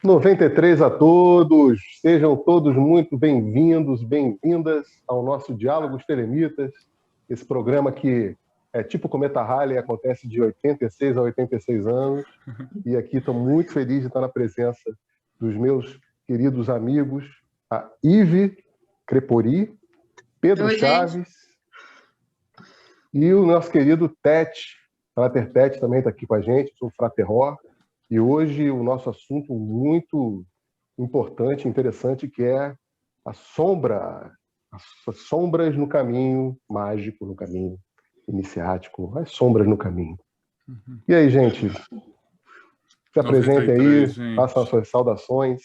93 a todos, sejam todos muito bem-vindos, bem-vindas ao nosso Diálogos Telemitas, esse programa que é tipo Cometa Halley, acontece de 86 a 86 anos, e aqui estou muito feliz de estar na presença dos meus queridos amigos, a Ive Crepori, Pedro Oi, Chaves e o nosso querido Tete, Frater Tete também está aqui com a gente, sou o Frater Ró. E hoje o nosso assunto muito importante, interessante, que é a sombra, as sombras no caminho mágico, no caminho iniciático, as sombras no caminho. E aí, gente? Se apresentem aí, gente. façam as suas saudações.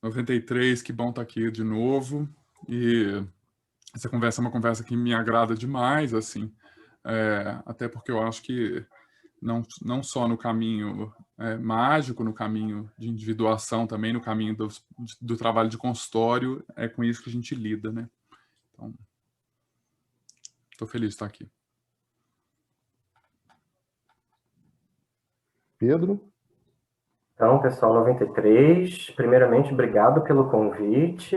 93, que bom estar aqui de novo. E essa conversa é uma conversa que me agrada demais, assim, até porque eu acho que não só no caminho mágico, no caminho de individuação também, no caminho do trabalho de consultório, é com isso que a gente lida, né? Então, estou feliz de estar aqui. Pedro? Então, pessoal, 93, primeiramente, obrigado pelo convite,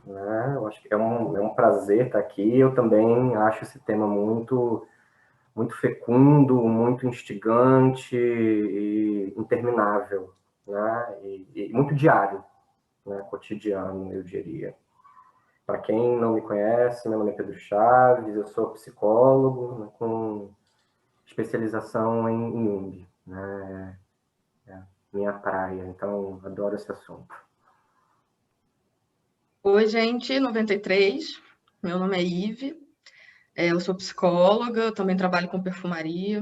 né? Eu acho que é um prazer estar aqui. Eu também acho esse tema muito fecundo, muito instigante e interminável, né? E muito diário, né? Cotidiano, eu diria. Para quem não me conhece, meu nome é Pedro Chaves, eu sou psicólogo, né, com especialização em Jung, né? Minha praia, então adoro esse assunto. Oi, gente, 93, meu nome é Ive, eu sou psicóloga, eu também trabalho com perfumaria,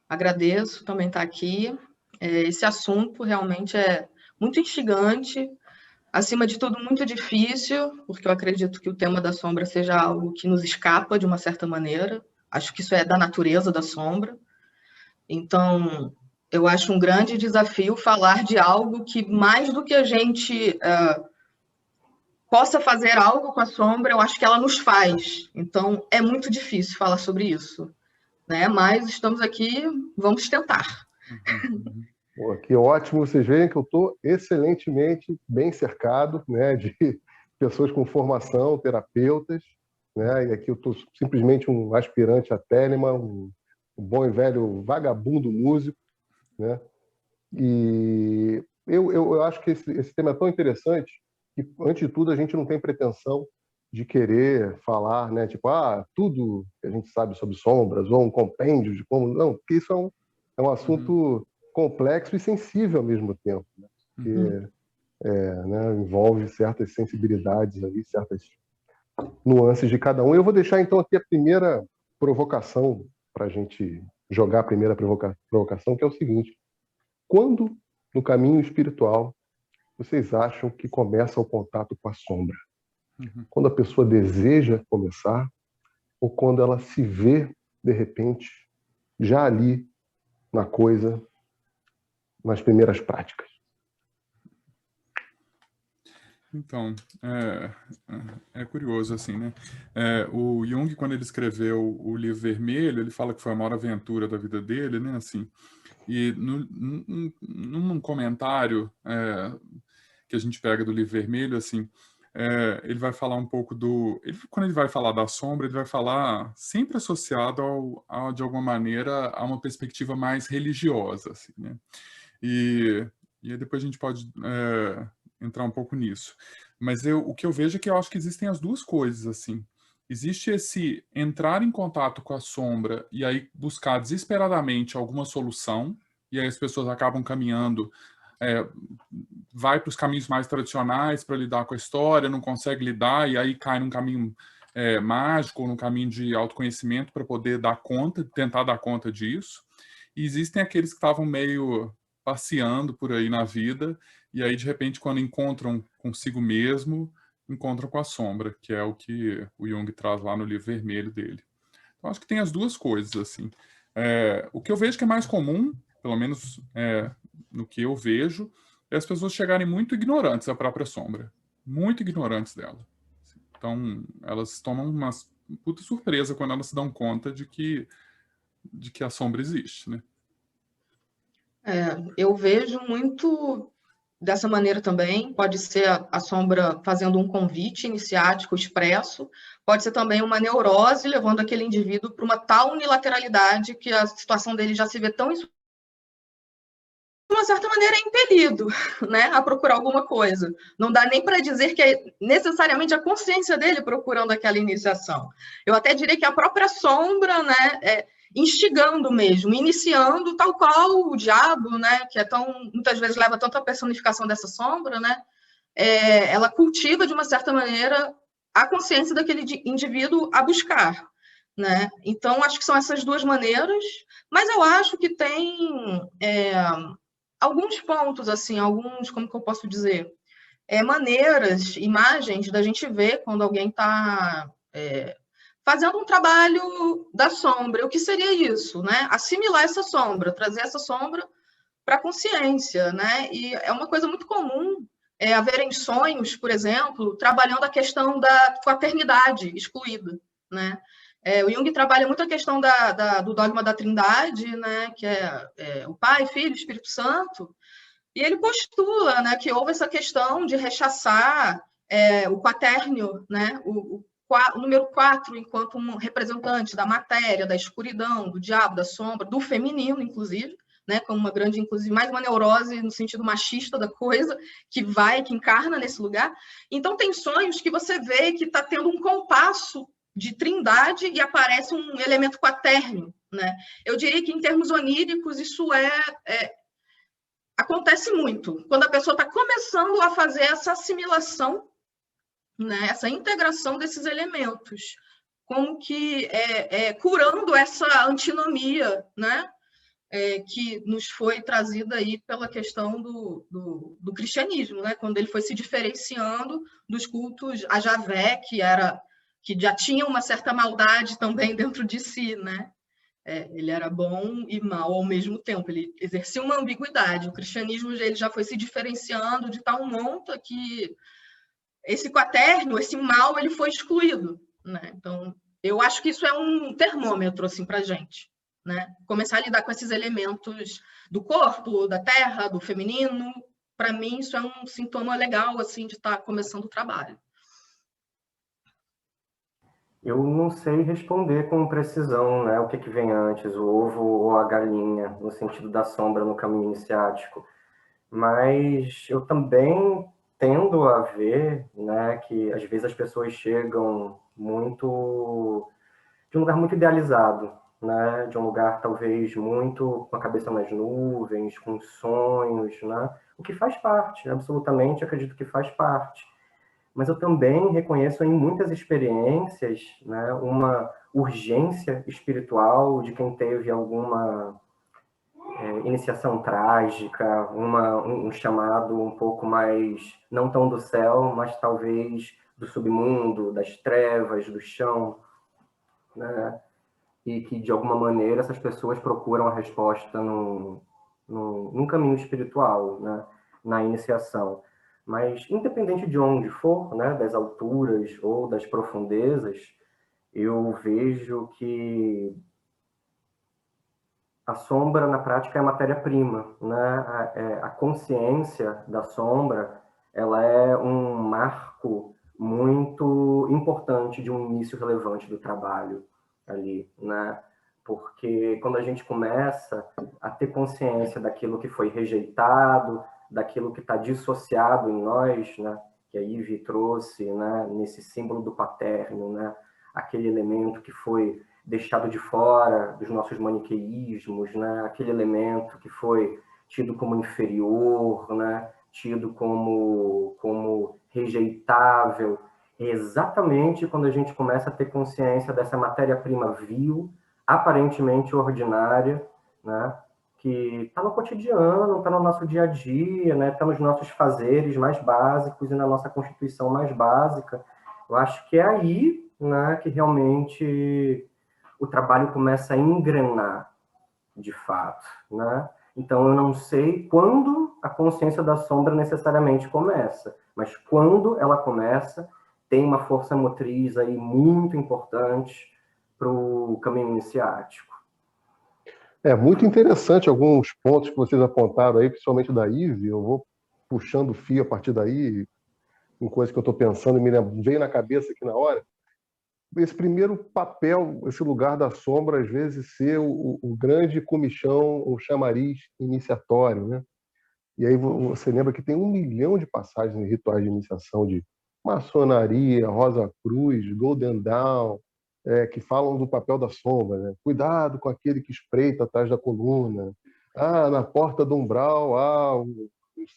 agradeço também estar aqui. Esse assunto realmente é muito instigante, acima de tudo muito difícil, porque eu acredito que o tema da sombra seja algo que nos escapa de uma certa maneira, acho que isso é da natureza da sombra, então eu acho um grande desafio falar de algo que mais do que a gente possa fazer algo com a sombra, eu acho que ela nos faz. Então, é muito difícil falar sobre isso, né? Mas estamos aqui, vamos tentar. Pô, que ótimo, vocês veem que eu estou excelentemente bem cercado, né, de pessoas com formação, terapeutas, né, e aqui eu estou simplesmente um aspirante a Telema, um bom e velho vagabundo músico, né, e eu acho que esse tema é tão interessante que, antes de tudo, a gente não tem pretensão de querer falar, né, tipo, tudo que a gente sabe sobre sombras, ou um compêndio de como... Não, porque isso é um assunto complexo e sensível ao mesmo tempo, né, porque né, envolve certas sensibilidades ali, certas nuances de cada um. Eu vou deixar, então, aqui a primeira provocação para a gente jogar a primeira provocação, que é o seguinte: quando, no caminho espiritual, vocês acham que começa o contato com a sombra? Quando a pessoa deseja começar ou quando ela se vê, de repente, já ali na coisa, nas primeiras práticas? Então, é curioso, assim, né? O Jung, quando ele escreveu o Livro Vermelho, ele fala que foi a maior aventura da vida dele, né? Assim, e num comentário que a gente pega do Livro Vermelho, assim, ele vai falar um pouco quando ele vai falar da sombra, ele vai falar sempre associado de alguma maneira, a uma perspectiva mais religiosa, assim, né? E aí depois a gente pode entrar um pouco nisso. Mas o que eu vejo é que eu acho que existem as duas coisas, assim. Existe esse entrar em contato com a sombra e aí buscar desesperadamente alguma solução, e aí as pessoas acabam caminhando, vai para os caminhos mais tradicionais para lidar com a história, não consegue lidar, e aí cai num caminho mágico, num caminho de autoconhecimento para poder tentar dar conta disso. E existem aqueles que estavam meio passeando por aí na vida, e aí, de repente, quando encontram consigo mesmo, encontram com a sombra, que é o que o Jung traz lá no Livro Vermelho dele. Então, acho que tem as duas coisas, assim. O que eu vejo que é mais comum, pelo menos no que eu vejo, é as pessoas chegarem muito ignorantes da própria sombra. Muito ignorantes dela. Então, elas tomam uma puta surpresa quando elas se dão conta de que a sombra existe, né? Eu vejo muito dessa maneira também, pode ser a sombra fazendo um convite iniciático expresso, pode ser também uma neurose levando aquele indivíduo para uma tal unilateralidade que a situação dele já se vê tão de uma certa maneira é impelido, né, a procurar alguma coisa. Não dá nem para dizer que é necessariamente a consciência dele procurando aquela iniciação. Eu até diria que a própria sombra, né, instigando mesmo, iniciando, tal qual o diabo, né, que muitas vezes leva tanto a personificação dessa sombra, né, ela cultiva de uma certa maneira a consciência daquele indivíduo a buscar, né? Então acho que são essas duas maneiras, mas eu acho que tem alguns pontos, assim, como que eu posso dizer, maneiras, imagens da gente ver quando alguém está fazendo um trabalho da sombra. O que seria isso, né? Assimilar essa sombra, trazer essa sombra para a consciência, né? E é uma coisa muito comum haverem sonhos, por exemplo, trabalhando a questão da fraternidade excluída, né? O Jung trabalha muito a questão do dogma da Trindade, né? Que é o Pai, Filho, Espírito Santo, e ele postula, né, que houve essa questão de rechaçar o quaternio, né? O número 4, enquanto um representante da matéria, da escuridão, do diabo, da sombra, do feminino, inclusive, né, como uma grande, inclusive, mais uma neurose no sentido machista da coisa, que encarna nesse lugar. Então, tem sonhos que você vê que está tendo um compasso de trindade e aparece um elemento quaternio, né? Eu diria que, em termos oníricos, isso acontece muito. Quando a pessoa está começando a fazer essa assimilação, né, essa integração desses elementos, como que curando essa antinomia, né? Que nos foi trazida aí pela questão do cristianismo, né? Quando ele foi se diferenciando dos cultos a Javé, que já tinha uma certa maldade também dentro de si, né? Ele era bom e mau ao mesmo tempo, ele exercia uma ambiguidade. O cristianismo ele já foi se diferenciando de tal monta que esse quaternio, esse mal, ele foi excluído, né? Então, eu acho que isso é um termômetro assim, para a gente. Né? Começar a lidar com esses elementos do corpo, da terra, do feminino, para mim isso é um sintoma legal assim de estar começando o trabalho. Eu não sei responder com precisão, né, o que vem antes, o ovo ou a galinha, no sentido da sombra no caminho iniciático, mas eu também tendo a ver, né, que às vezes as pessoas chegam de um lugar muito idealizado, né, de um lugar talvez muito com a cabeça nas nuvens, com sonhos, né, o que faz parte, absolutamente acredito que faz parte. Mas eu também reconheço em muitas experiências, né, uma urgência espiritual de quem teve alguma iniciação trágica, um chamado um pouco mais, não tão do céu, mas talvez do submundo, das trevas, do chão, né? E que, de alguma maneira, essas pessoas procuram a resposta num caminho espiritual, né? Na iniciação. Mas, independente de onde for, né? Das alturas ou das profundezas, eu vejo que a sombra, na prática, é a matéria-prima, né? A consciência da sombra, ela é um marco muito importante de um início relevante do trabalho ali, né? Porque quando a gente começa a ter consciência daquilo que foi rejeitado, daquilo que está dissociado em nós, né? Que a Ivy trouxe, né? Nesse símbolo do quaternio, né? Aquele elemento que foi deixado de fora dos nossos maniqueísmos, né? Aquele elemento que foi tido como inferior, né? Tido como rejeitável. Exatamente quando a gente começa a ter consciência dessa matéria-prima vil, aparentemente ordinária, né? Que está no cotidiano, está no nosso dia a dia, né? Está nos nossos fazeres mais básicos e na nossa constituição mais básica. Eu acho que é aí, né, que realmente o trabalho começa a engrenar, de fato, né? Então, eu não sei quando a consciência da sombra necessariamente começa, mas quando ela começa, tem uma força motriz aí muito importante para o caminho iniciático. É muito interessante alguns pontos que vocês apontaram aí, principalmente da Ivy. Eu vou puxando o fio a partir daí, em coisas que eu estou pensando, veio na cabeça aqui na hora, esse primeiro papel, esse lugar da sombra, às vezes ser o grande comichão, o chamariz iniciatório, né? E aí você lembra que tem 1 milhão de passagens em rituais de iniciação de maçonaria, Rosa Cruz, Golden Dawn, que falam do papel da sombra, né? Cuidado com aquele que espreita atrás da coluna. Na porta do umbral há um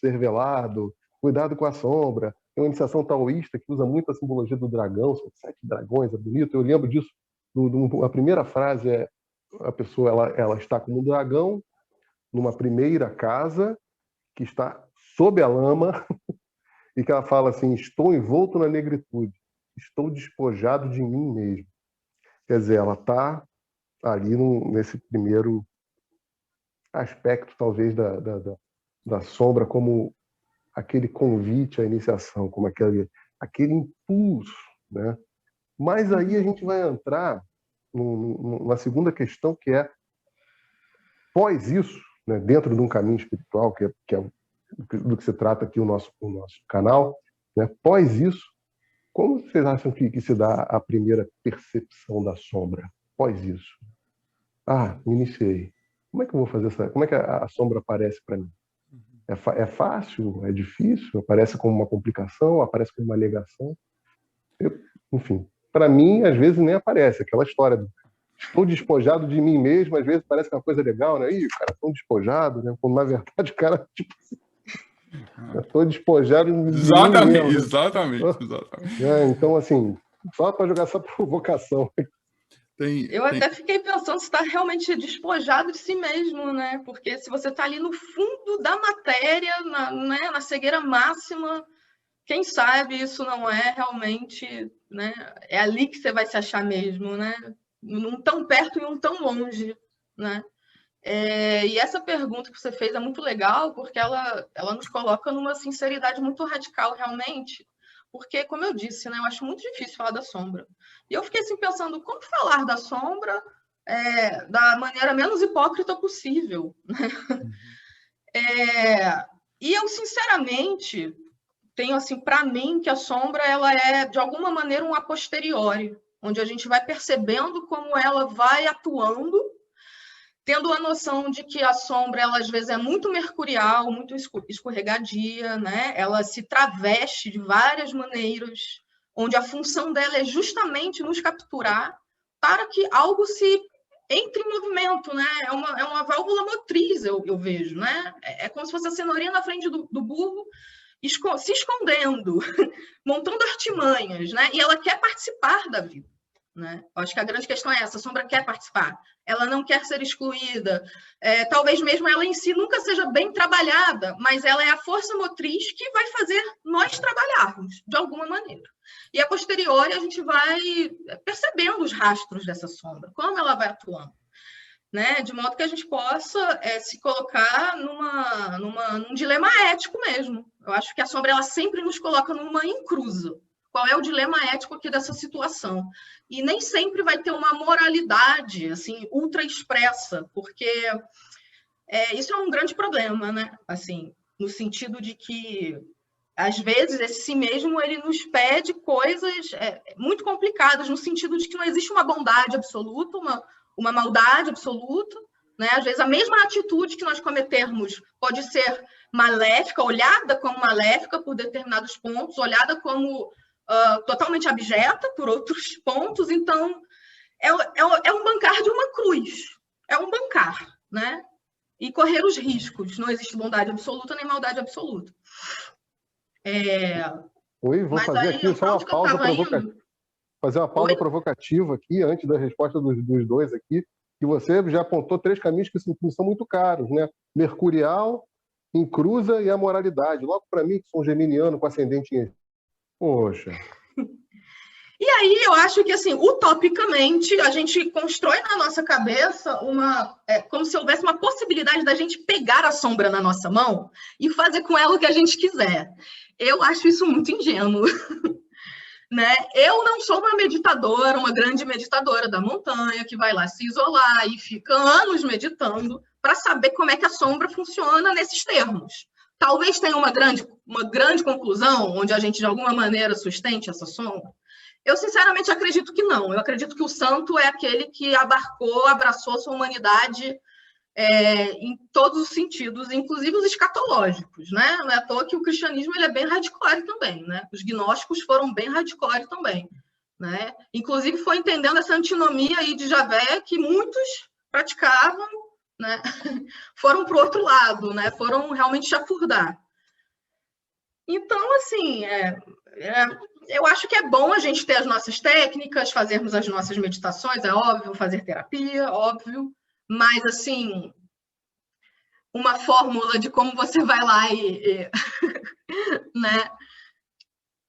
ser velado. Cuidado com a sombra. Tem uma iniciação taoísta que usa muito a simbologia do dragão, são 7 dragões, é bonito. Eu lembro disso. A primeira frase é: a pessoa ela está como um dragão numa primeira casa que está sob a lama e que ela fala assim: estou envolto na negritude, estou despojado de mim mesmo. Quer dizer, ela está ali nesse primeiro aspecto, talvez, da sombra, como aquele convite à iniciação, como aquele impulso, né? Mas aí a gente vai entrar na segunda questão, que é, pós isso, né, dentro de um caminho espiritual, que é do que se trata aqui o nosso canal, né? Pós isso, como vocês acham que se dá a primeira percepção da sombra? Pós isso. Me iniciei. Como é que eu vou fazer essa? Como é que a sombra aparece para mim? É fácil? É difícil? Aparece como uma complicação? Aparece como uma negação? Enfim, para mim, às vezes nem aparece. Aquela história do estou despojado de mim mesmo, às vezes parece que é uma coisa legal, né? Ih, o cara tão despojado, né? Quando, na verdade, o cara, tipo, eu estou despojado de mim mesmo. Exatamente. Então, assim, só para jogar essa provocação. Eu até fiquei pensando se está realmente despojado de si mesmo, né? Porque se você está ali no fundo da matéria, na cegueira máxima, quem sabe isso não é realmente, né? É ali que você vai se achar mesmo, né? Um tão perto e um tão longe, né? E essa pergunta que você fez é muito legal, porque ela nos coloca numa sinceridade muito radical, realmente. Porque, como eu disse, né, eu acho muito difícil falar da sombra. E eu fiquei assim, pensando, como falar da sombra da maneira menos hipócrita possível, né? E eu, sinceramente, tenho assim, para mim, que a sombra ela é, de alguma maneira, um a posteriori, onde a gente vai percebendo como ela vai atuando, tendo a noção de que a sombra, ela às vezes é muito mercurial, muito escorregadia, né? Ela se traveste de várias maneiras, onde a função dela é justamente nos capturar para que algo se entre em movimento, né? É uma válvula motriz, eu vejo, né? É como se fosse a cenourinha na frente do burro, se escondendo, montando artimanhas, né? E ela quer participar da vida, né? Eu acho que a grande questão é essa: a sombra quer participar, ela não quer ser excluída, talvez mesmo ela em si nunca seja bem trabalhada, mas ela é a força motriz que vai fazer nós trabalharmos, de alguma maneira. E a posteriori a gente vai percebendo os rastros dessa sombra, como ela vai atuando, né? De modo que a gente possa se colocar num dilema ético mesmo. Eu acho que a sombra ela sempre nos coloca numa encruza. Qual é o dilema ético aqui dessa situação? E nem sempre vai ter uma moralidade assim ultra expressa, porque isso é um grande problema, né? Assim, no sentido de que às vezes esse si mesmo ele nos pede coisas muito complicadas, no sentido de que não existe uma bondade absoluta, uma maldade absoluta, né? Às vezes a mesma atitude que nós cometermos pode ser maléfica, olhada como maléfica por determinados pontos, olhada como totalmente abjeta por outros pontos. Então é um bancar de uma cruz, é um bancar, né? E correr os riscos. Não existe bondade absoluta nem maldade absoluta. Vou fazer aqui só uma pausa provocativa. Fazer uma pausa provocativa aqui, antes da resposta dos dois aqui, que você já apontou 3 caminhos que são muito caros, né? Mercurial, encruza e a moralidade. Logo para mim, que sou um geminiano com ascendente em... Poxa. E aí eu acho que, assim, utopicamente, a gente constrói na nossa cabeça como se houvesse uma possibilidade da gente pegar a sombra na nossa mão e fazer com ela o que a gente quiser. Eu acho isso muito ingênuo. Né? Eu não sou uma meditadora, uma grande meditadora da montanha, que vai lá se isolar e fica anos meditando para saber como é que a sombra funciona nesses termos. talvez tenha uma grande conclusão onde a gente, de alguma maneira, sustente essa sombra? Eu, sinceramente, acredito que não. Eu acredito que o santo é aquele que abraçou a sua humanidade em todos os sentidos, inclusive os escatológicos, né? Não é à toa que o cristianismo ele é bem hardcore também, né? Os gnósticos foram bem hardcore também, né? Inclusive foi entendendo essa antinomia aí de Javé que muitos praticavam, né? Foram para o outro lado, né? Foram realmente chafurdar. Então, assim, eu acho que é bom a gente ter as nossas técnicas, fazermos as nossas meditações, é óbvio, fazer terapia, óbvio, mas, assim, uma fórmula de como você vai lá né,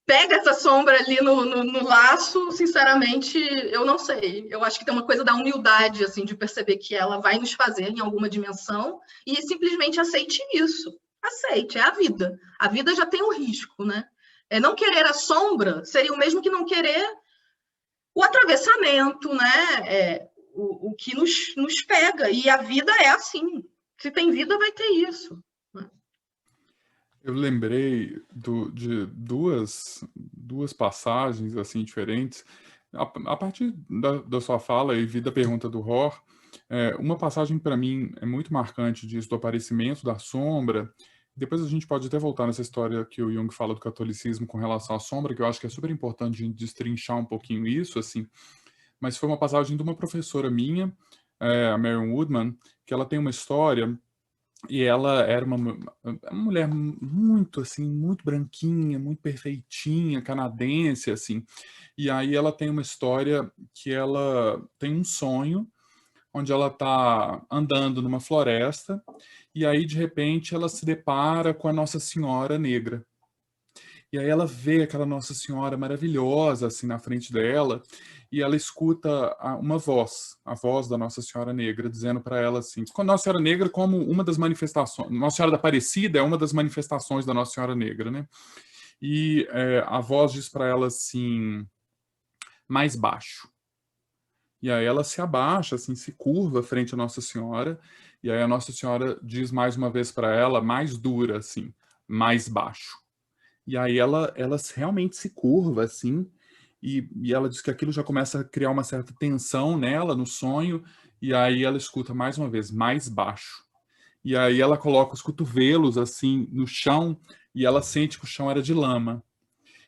pega essa sombra ali no laço, sinceramente, eu não sei. Eu acho que tem uma coisa da humildade, assim, de perceber que ela vai nos fazer em alguma dimensão e simplesmente aceite isso. Aceite, é a vida. A vida já tem um risco, né? Não querer a sombra seria o mesmo que não querer o atravessamento, né? O que nos pega. E a vida é assim. Se tem vida, vai ter isso. Eu lembrei de duas passagens assim diferentes. A partir da sua fala e da pergunta do Rohr, uma passagem para mim é muito marcante disso, do aparecimento da sombra. Depois a gente pode até voltar nessa história que o Jung fala do catolicismo com relação à sombra, que eu acho que é super importante a gente destrinchar um pouquinho isso, assim. Mas foi uma passagem de uma professora minha, a Marion Woodman, que ela tem uma história e ela era uma mulher muito, assim, muito branquinha, muito perfeitinha, canadense, assim. E aí ela tem uma história que ela tem um sonho onde ela está andando numa floresta e aí, de repente, ela se depara com a Nossa Senhora Negra. E aí ela vê aquela Nossa Senhora maravilhosa, assim, na frente dela, e ela escuta uma voz, a voz da Nossa Senhora Negra, dizendo para ela assim, Nossa Senhora Negra como uma das manifestações, Nossa Senhora da Aparecida é uma das manifestações da Nossa Senhora Negra, né? E a voz diz para ela assim, mais baixo. E aí ela se abaixa, assim, se curva frente à Nossa Senhora, e aí a Nossa Senhora diz mais uma vez para ela, mais dura, assim, mais baixo. E aí ela realmente se curva, assim, e ela diz que aquilo já começa a criar uma certa tensão nela, no sonho, e aí ela escuta mais uma vez, mais baixo. E aí ela coloca os cotovelos, assim, no chão, e ela sente que o chão era de lama.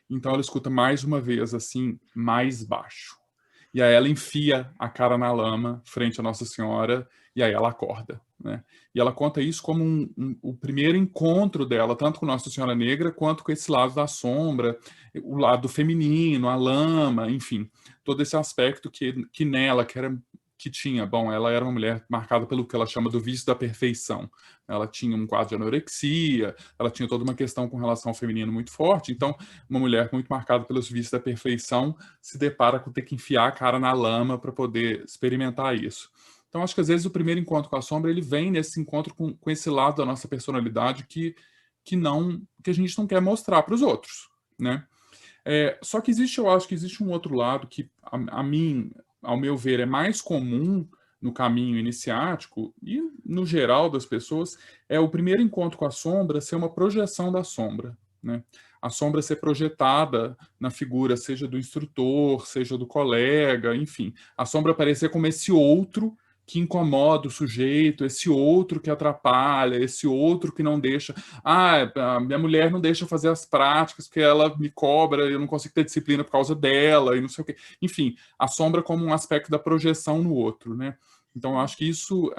Então ela escuta mais uma vez, assim, mais baixo. E aí ela enfia a cara na lama, frente à Nossa Senhora, e aí ela acorda, né? E ela conta isso como o primeiro encontro dela, tanto com Nossa Senhora Negra, quanto com esse lado da sombra, o lado feminino, a lama, enfim, todo esse aspecto que nela, que tinha, bom, ela era uma mulher marcada pelo que ela chama do vício da perfeição. Ela tinha um quadro de anorexia, ela tinha toda uma questão com relação ao feminino muito forte, então uma mulher muito marcada pelos vícios da perfeição se depara com ter que enfiar a cara na lama para poder experimentar isso. Então, acho que às vezes o primeiro encontro com a sombra, ele vem nesse encontro com esse lado da nossa personalidade que a gente não quer mostrar para os outros, né? Só que eu acho que existe um outro lado que, a mim, ao meu ver, é mais comum no caminho iniciático e no geral das pessoas, é o primeiro encontro com a sombra ser uma projeção da sombra, né? A sombra ser projetada na figura, seja do instrutor, seja do colega, enfim. A sombra aparecer como esse outro que incomoda o sujeito, esse outro que atrapalha, esse outro que não deixa... a minha mulher não deixa fazer as práticas porque ela me cobra, eu não consigo ter disciplina por causa dela, e não sei o quê. Enfim, a sombra como um aspecto da projeção no outro, né? Então, eu acho que isso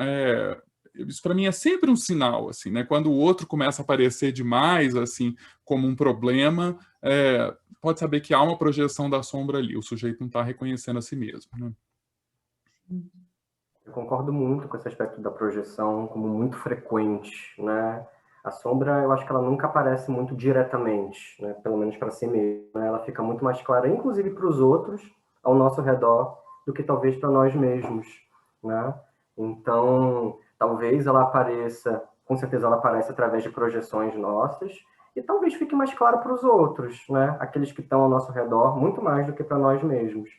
para mim é sempre um sinal, assim, né? Quando o outro começa a aparecer demais, assim, como um problema, pode saber que há uma projeção da sombra ali, o sujeito não está reconhecendo a si mesmo, né? Eu concordo muito com esse aspecto da projeção como muito frequente, né? A sombra, eu acho que ela nunca aparece muito diretamente, né? Pelo menos para si mesma, né? Ela fica muito mais clara, inclusive para os outros ao nosso redor, do que talvez para nós mesmos, né? Então, talvez ela apareça, com certeza ela aparece através de projeções nossas, e talvez fique mais claro para os outros, né? Aqueles que estão ao nosso redor, muito mais do que para nós mesmos.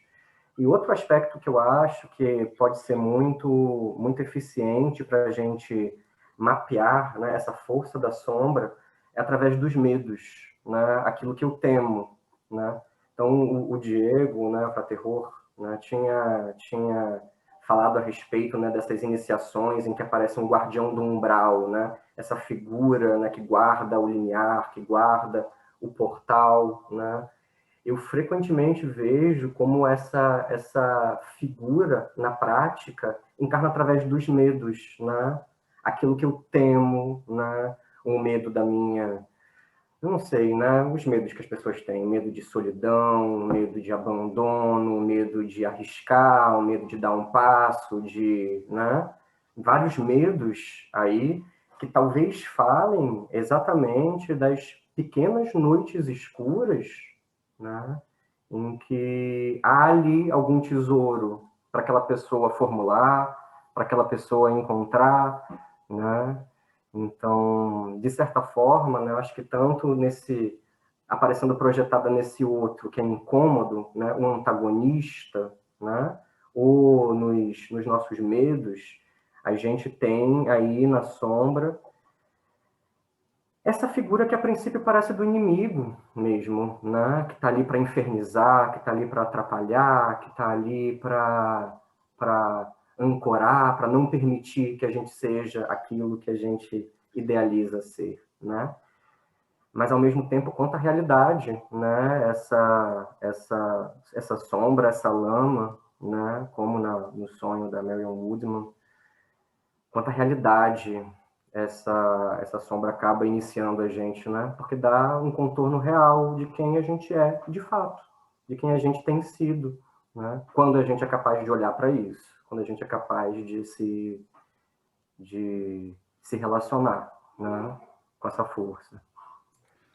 E outro aspecto que eu acho que pode ser muito, muito eficiente para a gente mapear, né, essa força da sombra é através dos medos, né? Aquilo que eu temo, né? Então, o Diego, né, o Fraterror, né, tinha falado a respeito, né, dessas iniciações em que aparece um guardião do umbral, né? Essa figura, né, que guarda o limiar, que guarda o portal, né? Eu frequentemente vejo como essa figura, na prática, encarna através dos medos, né? Aquilo que eu temo, né? O medo da minha... Eu não sei, né? Os medos que as pessoas têm. Medo de solidão, medo de abandono, medo de arriscar, o medo de dar um passo, né? Vários medos aí que talvez falem exatamente das pequenas noites escuras, né? Em que há ali algum tesouro para aquela pessoa formular, para aquela pessoa encontrar, né? Então, de certa forma, né, eu acho que tanto aparecendo projetada nesse outro que é incômodo, né, um antagonista, né, ou nos nossos medos, a gente tem aí na sombra essa figura que a princípio parece do inimigo mesmo, né, que está ali para infernizar, que está ali para atrapalhar, que está ali para ancorar, para não permitir que a gente seja aquilo que a gente idealiza ser, né? Mas, ao mesmo tempo, conta a realidade, né? Essa sombra, essa lama, né? Como no sonho da Marion Woodman, conta a realidade, essa sombra acaba iniciando a gente, né? Porque dá um contorno real de quem a gente é, de fato, de quem a gente tem sido, né? Quando a gente é capaz de olhar para isso, quando a gente é capaz de se relacionar, né? Com essa força.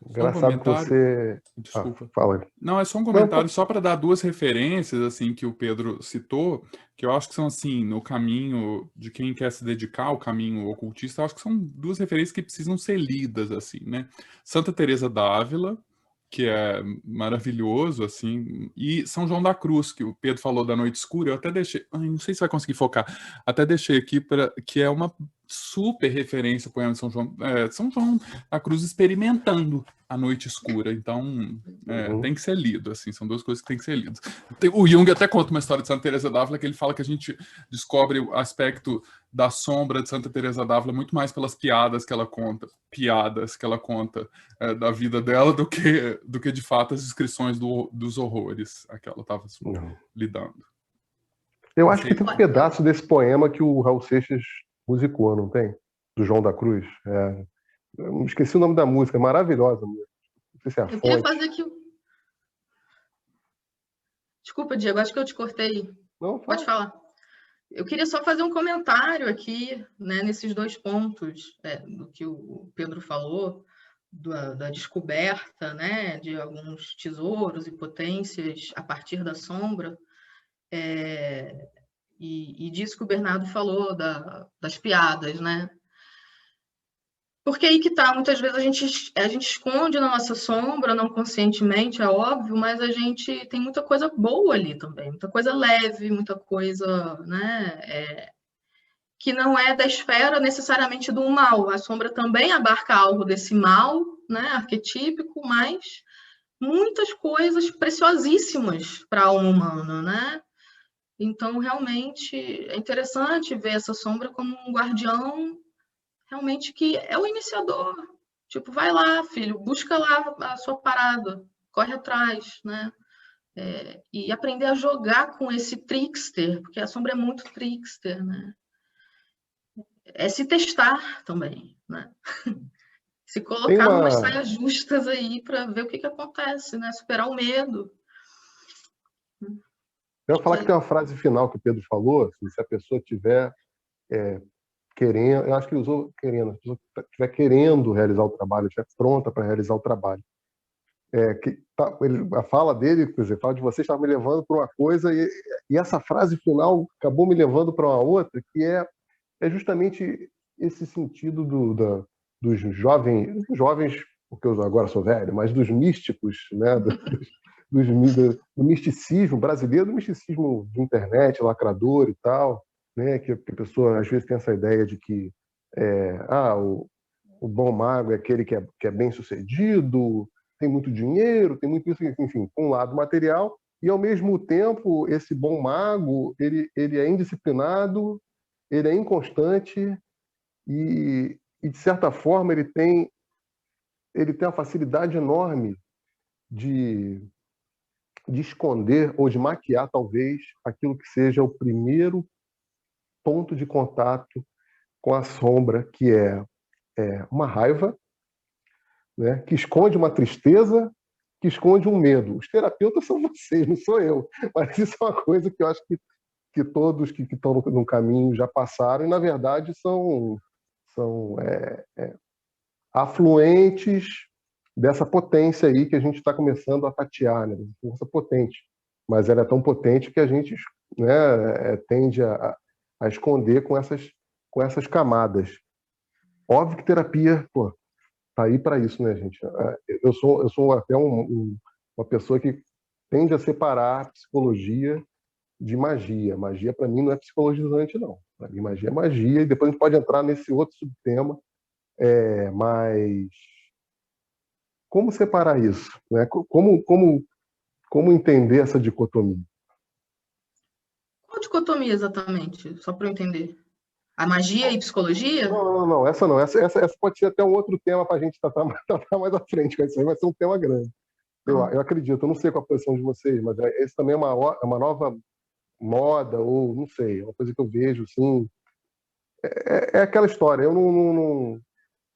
Só um Engraçado que comentário. você... Desculpa. Fala. Não, é só um comentário só para dar duas referências assim que o Pedro citou, que eu acho que são assim, no caminho de quem quer se dedicar ao caminho ocultista, eu acho que são duas referências que precisam ser lidas assim, né? Santa Teresa d'Ávila, que é maravilhoso assim, e São João da Cruz, que o Pedro falou da Noite Escura, eu até deixei, não sei se vai conseguir focar, até deixei aqui para que é uma super referência ao poema de São João, São João da Cruz experimentando a noite escura, então tem que ser lido, assim, são duas coisas que tem que ser lidas. O Jung até conta uma história de Santa Teresa d'Ávila que ele fala que a gente descobre o aspecto da sombra de Santa Teresa d'Ávila muito mais pelas piadas que ela conta da vida dela do que de fato as descrições dos horrores a que ela estava lidando. Eu acho que tem um pedaço desse poema que o Raul Seixas musicou, não tem? Do João da Cruz. Eu esqueci o nome da música, é maravilhosa a música. Não sei se é a fonte. Queria fazer aqui... Desculpa, Diego, acho que eu te cortei. Não, pode falar. Eu queria só fazer um comentário aqui, né, nesses dois pontos do que o Pedro falou, da descoberta, né, de alguns tesouros e potências a partir da sombra, e disso que o Bernardo falou, das piadas, né? Porque aí que tá, muitas vezes a gente esconde na nossa sombra, não conscientemente, é óbvio, mas a gente tem muita coisa boa ali também, muita coisa leve, muita coisa, né, que não é da esfera necessariamente do mal. A sombra também abarca algo desse mal, né, arquetípico, mas muitas coisas preciosíssimas para a alma humana, né? Então, realmente, é interessante ver essa sombra como um guardião realmente que é o iniciador. Tipo, vai lá, filho, busca lá a sua parada, corre atrás, né? E aprender a jogar com esse trickster, porque a sombra é muito trickster, né? É se testar também, né? Se colocar umas saias justas aí para ver o que acontece, né? Superar o medo. Eu ia falar que tem uma frase final que o Pedro falou, assim, se a pessoa tiver querendo, eu acho que ele usou querendo, se a pessoa estiver querendo realizar o trabalho, estiver pronta para realizar o trabalho. A fala dele, quer dizer, fala de você estava me levando para uma coisa e essa frase final acabou me levando para uma outra, que é justamente esse sentido dos jovens, porque eu agora sou velho, mas dos místicos, né, do misticismo brasileiro, do misticismo de internet, lacrador e tal, né, que a pessoa às vezes tem essa ideia de que o bom mago é aquele que é bem sucedido, tem muito dinheiro, tem muito isso, enfim, um lado material, e ao mesmo tempo esse bom mago ele é indisciplinado, ele é inconstante e de certa forma ele tem uma facilidade enorme de, de esconder ou de maquiar talvez aquilo que seja o primeiro ponto de contato com a sombra, que é uma raiva, né, que esconde uma tristeza, que esconde um medo. Os terapeutas são vocês, não sou eu. Mas isso é uma coisa que eu acho que todos que estão no caminho já passaram e, na verdade, são afluentes dessa potência aí que a gente está começando a tatear, né? Força potente. Mas ela é tão potente que a gente, né, tende a esconder com essas camadas. Óbvio que terapia, pô, tá aí para isso, né, gente? Eu sou até uma pessoa que tende a separar psicologia de magia. Magia, para mim, não é psicologizante, não. Para mim, magia é magia, e depois a gente pode entrar nesse outro subtema, mas como separar isso? Né? Como entender essa dicotomia? Qual dicotomia exatamente? Só para eu entender. A magia e psicologia? Não, essa não. Essa pode ser até um outro tema para a gente tratar mais à frente, isso aí vai ser um tema grande. Eu acredito, eu não sei qual a posição de vocês, mas esse também é uma nova moda, ou não sei, é uma coisa que eu vejo, assim. É aquela história,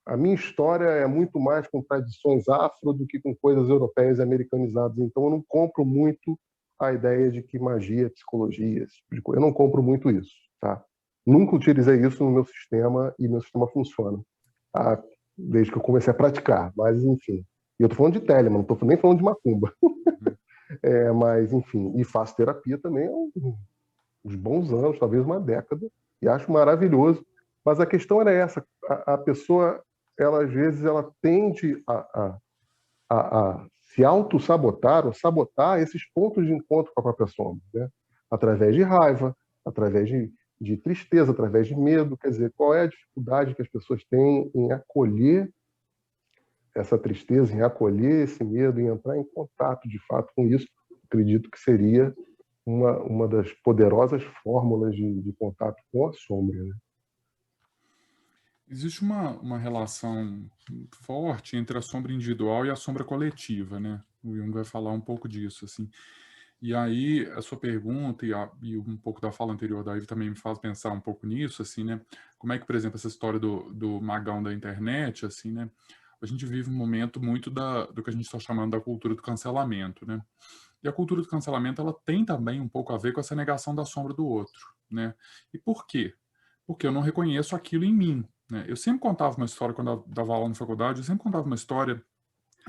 a minha história é muito mais com tradições afro do que com coisas europeias e americanizadas, então eu não compro muito a ideia de que magia é psicologia, esse tipo de coisa. Eu não compro muito isso, tá? Nunca utilizei isso no meu sistema e meu sistema funciona, tá? Desde que eu comecei a praticar, mas enfim. E eu tô falando de Telemann, não tô nem falando de macumba. Mas enfim, e faço terapia também há uns bons anos, talvez uma década, e acho maravilhoso. Mas a questão era essa: a pessoa, ela às vezes, ela tende a se auto-sabotar ou sabotar esses pontos de encontro com a própria sombra, né? Através de raiva, através de tristeza, através de medo. Quer dizer, qual é a dificuldade que as pessoas têm em acolher essa tristeza, em acolher esse medo, em entrar em contato de fato com isso? Acredito que seria uma das poderosas fórmulas de contato com a sombra, né? Existe uma relação forte entre a sombra individual e a sombra coletiva, né? O Jung vai falar um pouco disso, assim. E aí, a sua pergunta e um pouco da fala anterior da Ivy também me faz pensar um pouco nisso, assim, né? Como é que, por exemplo, essa história do magão da internet, assim, né? A gente vive um momento muito do que a gente está chamando da cultura do cancelamento, né? E a cultura do cancelamento, ela tem também um pouco a ver com essa negação da sombra do outro, né? E por quê? Porque eu não reconheço aquilo em mim, né? Eu sempre contava uma história, quando eu dava aula na faculdade, eu sempre contava uma história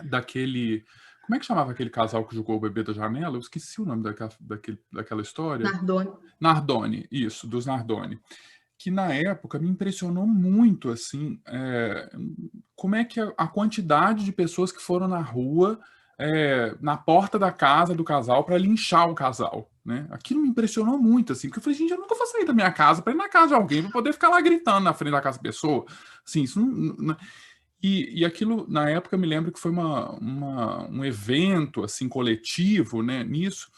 daquele... Como é que chamava aquele casal que jogou o bebê da janela? Eu esqueci o nome daquela história. Nardoni. Nardoni, isso, dos Nardoni. Que na época me impressionou muito, assim, como é que a quantidade de pessoas que foram na rua, na porta da casa do casal para linchar o casal, né? Aquilo me impressionou muito, assim, porque eu falei, gente, eu nunca vou sair da minha casa para ir na casa de alguém, para poder ficar lá gritando na frente da casa da pessoa. Assim, isso não. E aquilo, na época, me lembro que foi um evento, assim, coletivo, né, nisso,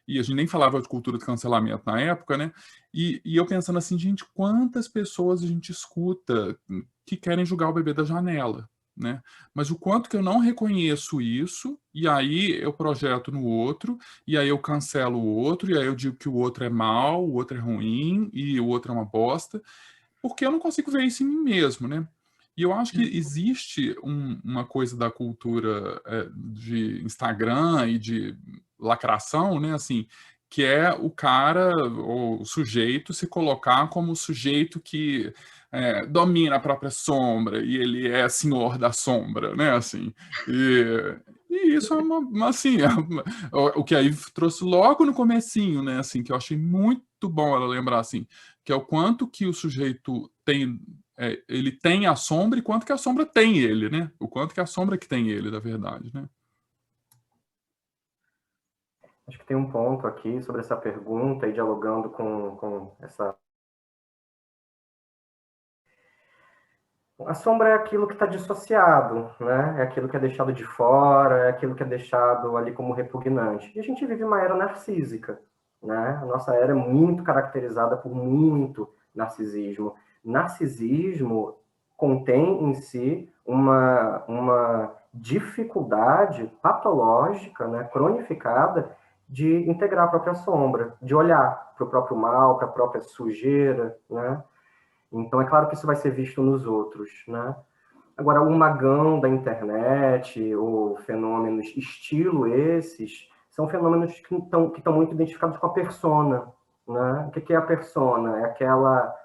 e a gente nem falava de cultura de cancelamento na época, né, e eu pensando assim, gente, quantas pessoas a gente escuta que querem jogar o bebê da janela, né, mas o quanto que eu não reconheço isso, e aí eu projeto no outro, e aí eu cancelo o outro, e aí eu digo que o outro é mau, o outro é ruim, e o outro é uma bosta, porque eu não consigo ver isso em mim mesmo, né. E eu acho que existe uma coisa da cultura de Instagram e de lacração, né, assim, que é o cara, ou o sujeito, se colocar como o sujeito que domina a própria sombra e ele é senhor da sombra, né, assim. E isso é assim, o que aí trouxe logo no comecinho, né, assim, que eu achei muito bom ela lembrar, assim, que é o quanto que o sujeito tem ele tem a sombra e quanto que a sombra tem ele, né? O quanto que a sombra que tem ele, na verdade, né? Acho que tem um ponto aqui sobre essa pergunta e dialogando com essa... A sombra é aquilo que está dissociado, né? É aquilo que é deixado de fora, é aquilo que é deixado ali como repugnante. E a gente vive uma era narcísica, né? A nossa era é muito caracterizada por muito narcisismo. Narcisismo contém em si uma dificuldade patológica, né, cronificada, de integrar a própria sombra, de olhar para o próprio mal, para a própria sujeira, né? Então, é claro que isso vai ser visto nos outros, né? Agora, o magão da internet, ou fenômenos estilo esses, são fenômenos que estão muito identificados com a persona, né? O que é a persona? É aquela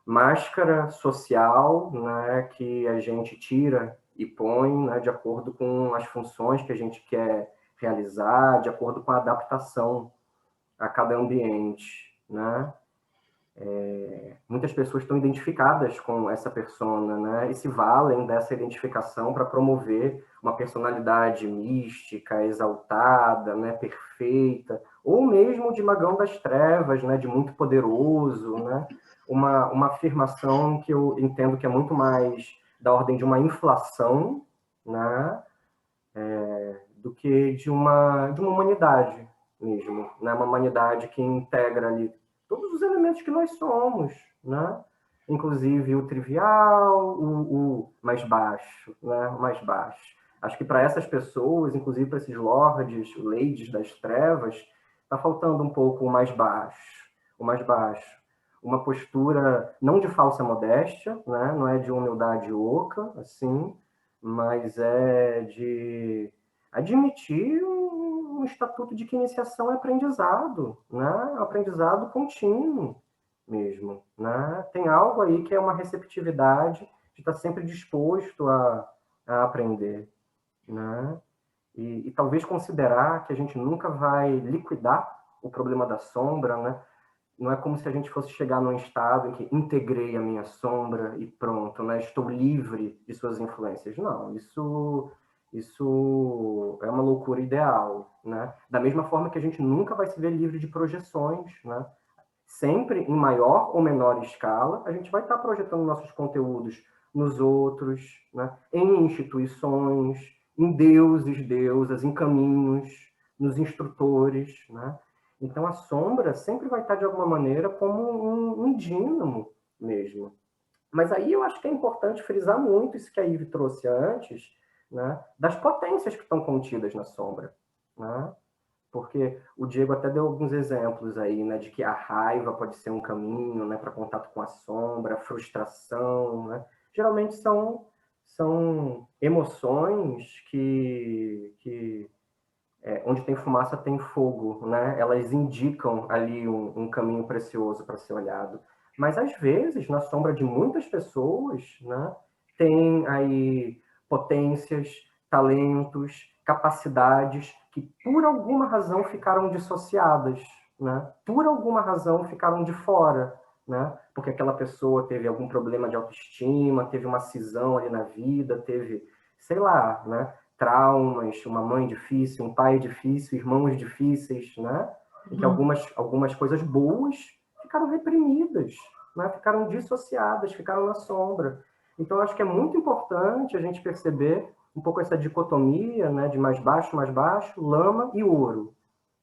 máscara social, né, que a gente tira e põe, né, de acordo com as funções que a gente quer realizar, de acordo com a adaptação a cada ambiente, né? Muitas pessoas estão identificadas com essa persona, né, e se valem dessa identificação para promover uma personalidade mística, exaltada, né, perfeita, ou mesmo de magão das trevas, né, de muito poderoso, né, uma afirmação que eu entendo que é muito mais da ordem de uma inflação, né, do que de uma humanidade mesmo, né, uma humanidade que integra ali todos os elementos que nós somos, né? Inclusive o trivial, o mais baixo, né? O mais baixo. Acho que para essas pessoas, inclusive para esses lords, ladies das trevas, está faltando um pouco o mais baixo, o mais baixo. Uma postura não de falsa modéstia, né? Não é de humildade oca, assim, mas é de admitir um estatuto de que iniciação é aprendizado, né? Aprendizado contínuo mesmo, né? Tem algo aí que é uma receptividade de estar sempre disposto a aprender, né? E talvez considerar que a gente nunca vai liquidar o problema da sombra, né? Não é como se a gente fosse chegar num estado em que integrei a minha sombra e pronto, né? Estou livre de suas influências. Não, isso é uma loucura ideal, né? Da mesma forma que a gente nunca vai se ver livre de projeções, né? Sempre em maior ou menor escala, a gente vai estar projetando nossos conteúdos nos outros, né? Em instituições, em deuses, deusas, em caminhos, nos instrutores, né? Então, a sombra sempre vai estar, de alguma maneira, como um dínamo mesmo. Mas aí eu acho que é importante frisar muito isso que a Ivy trouxe antes, né, das potências que estão contidas na sombra, né? Porque o Diego até deu alguns exemplos aí, né, de que a raiva pode ser um caminho, né, para contato com a sombra, a frustração, né? Geralmente são emoções que onde tem fumaça tem fogo, né? Elas indicam ali um caminho precioso para ser olhado. Mas às vezes, na sombra de muitas pessoas, né, tem aí potências, talentos, capacidades que por alguma razão ficaram dissociadas, né? Por alguma razão ficaram de fora, né? Porque aquela pessoa teve algum problema de autoestima, teve uma cisão ali na vida, teve, sei lá, né, traumas, uma mãe difícil, um pai difícil, irmãos difíceis, né? E que algumas coisas boas ficaram reprimidas, né? Ficaram dissociadas, ficaram na sombra. Então, acho que é muito importante a gente perceber um pouco essa dicotomia, né, de mais baixo, lama e ouro.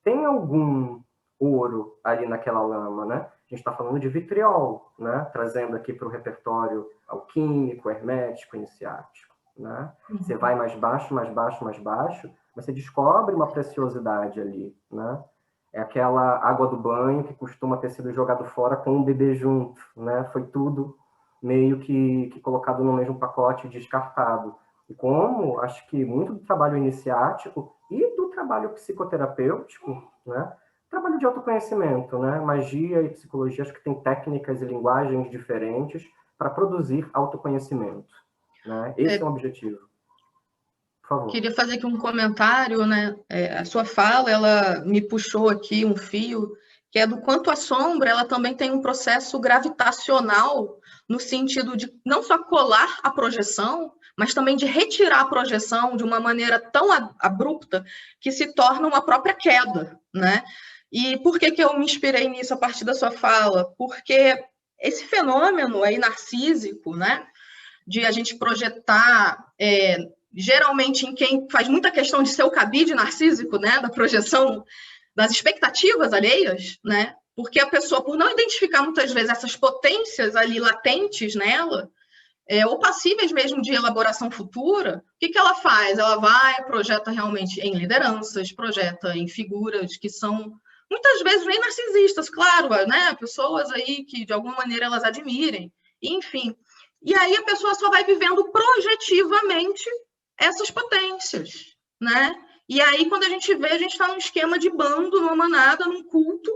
Tem algum ouro ali naquela lama, né? A gente está falando de vitriol, né? Trazendo aqui para o repertório alquímico, hermético, iniciático, né? Você vai mais baixo, mas você descobre uma preciosidade ali, né? É aquela água do banho que costuma ter sido jogado fora com um bebê junto, né? Foi tudo meio que colocado no mesmo pacote, descartado. E como acho que muito do trabalho iniciático e do trabalho psicoterapêutico, né? Trabalho de autoconhecimento, né? Magia e psicologia, acho que tem técnicas e linguagens diferentes para produzir autoconhecimento, né? Esse é o objetivo. Por favor. Queria fazer aqui um comentário, né? A sua fala, ela me puxou aqui um fio, que é do quanto a sombra, ela também tem um processo gravitacional, no sentido de não só colar a projeção, mas também de retirar a projeção de uma maneira tão abrupta que se torna uma própria queda, né? E por que eu me inspirei nisso a partir da sua fala? Porque esse fenômeno aí narcísico, né? de a gente projetar, geralmente em quem faz muita questão de ser o cabide narcísico, né, da projeção das expectativas alheias, né, porque a pessoa, por não identificar muitas vezes essas potências ali latentes nela, ou passíveis mesmo de elaboração futura, o que ela faz? Ela vai, projeta realmente em lideranças, projeta em figuras que são, muitas vezes, bem narcisistas, claro, né? Pessoas aí que, de alguma maneira, elas admirem, enfim. E aí a pessoa só vai vivendo projetivamente essas potências, né? E aí, quando a gente vê, a gente está num esquema de bando, numa manada, num culto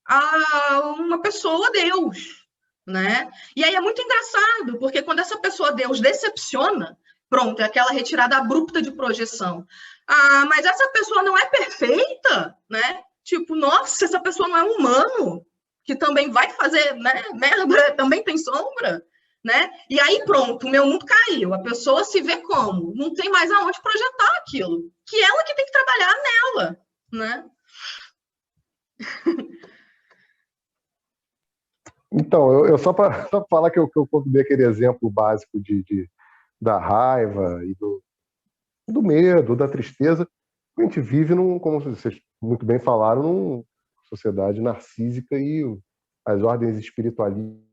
a uma pessoa, Deus, né? E aí é muito engraçado, porque quando essa pessoa Deus decepciona, pronto, é aquela retirada abrupta de projeção. Ah, mas essa pessoa não é perfeita, né? Tipo, nossa, essa pessoa não é humano, que também vai fazer, né, merda, também tem sombra, né? E aí pronto, o meu mundo caiu. A pessoa se vê como? Não tem mais aonde projetar aquilo, que ela que tem que trabalhar nela, né? Então, eu só para falar que eu dei aquele exemplo básico da raiva e do medo, da tristeza, a gente vive, como vocês muito bem falaram, numa sociedade narcísica e as ordens espiritualistas,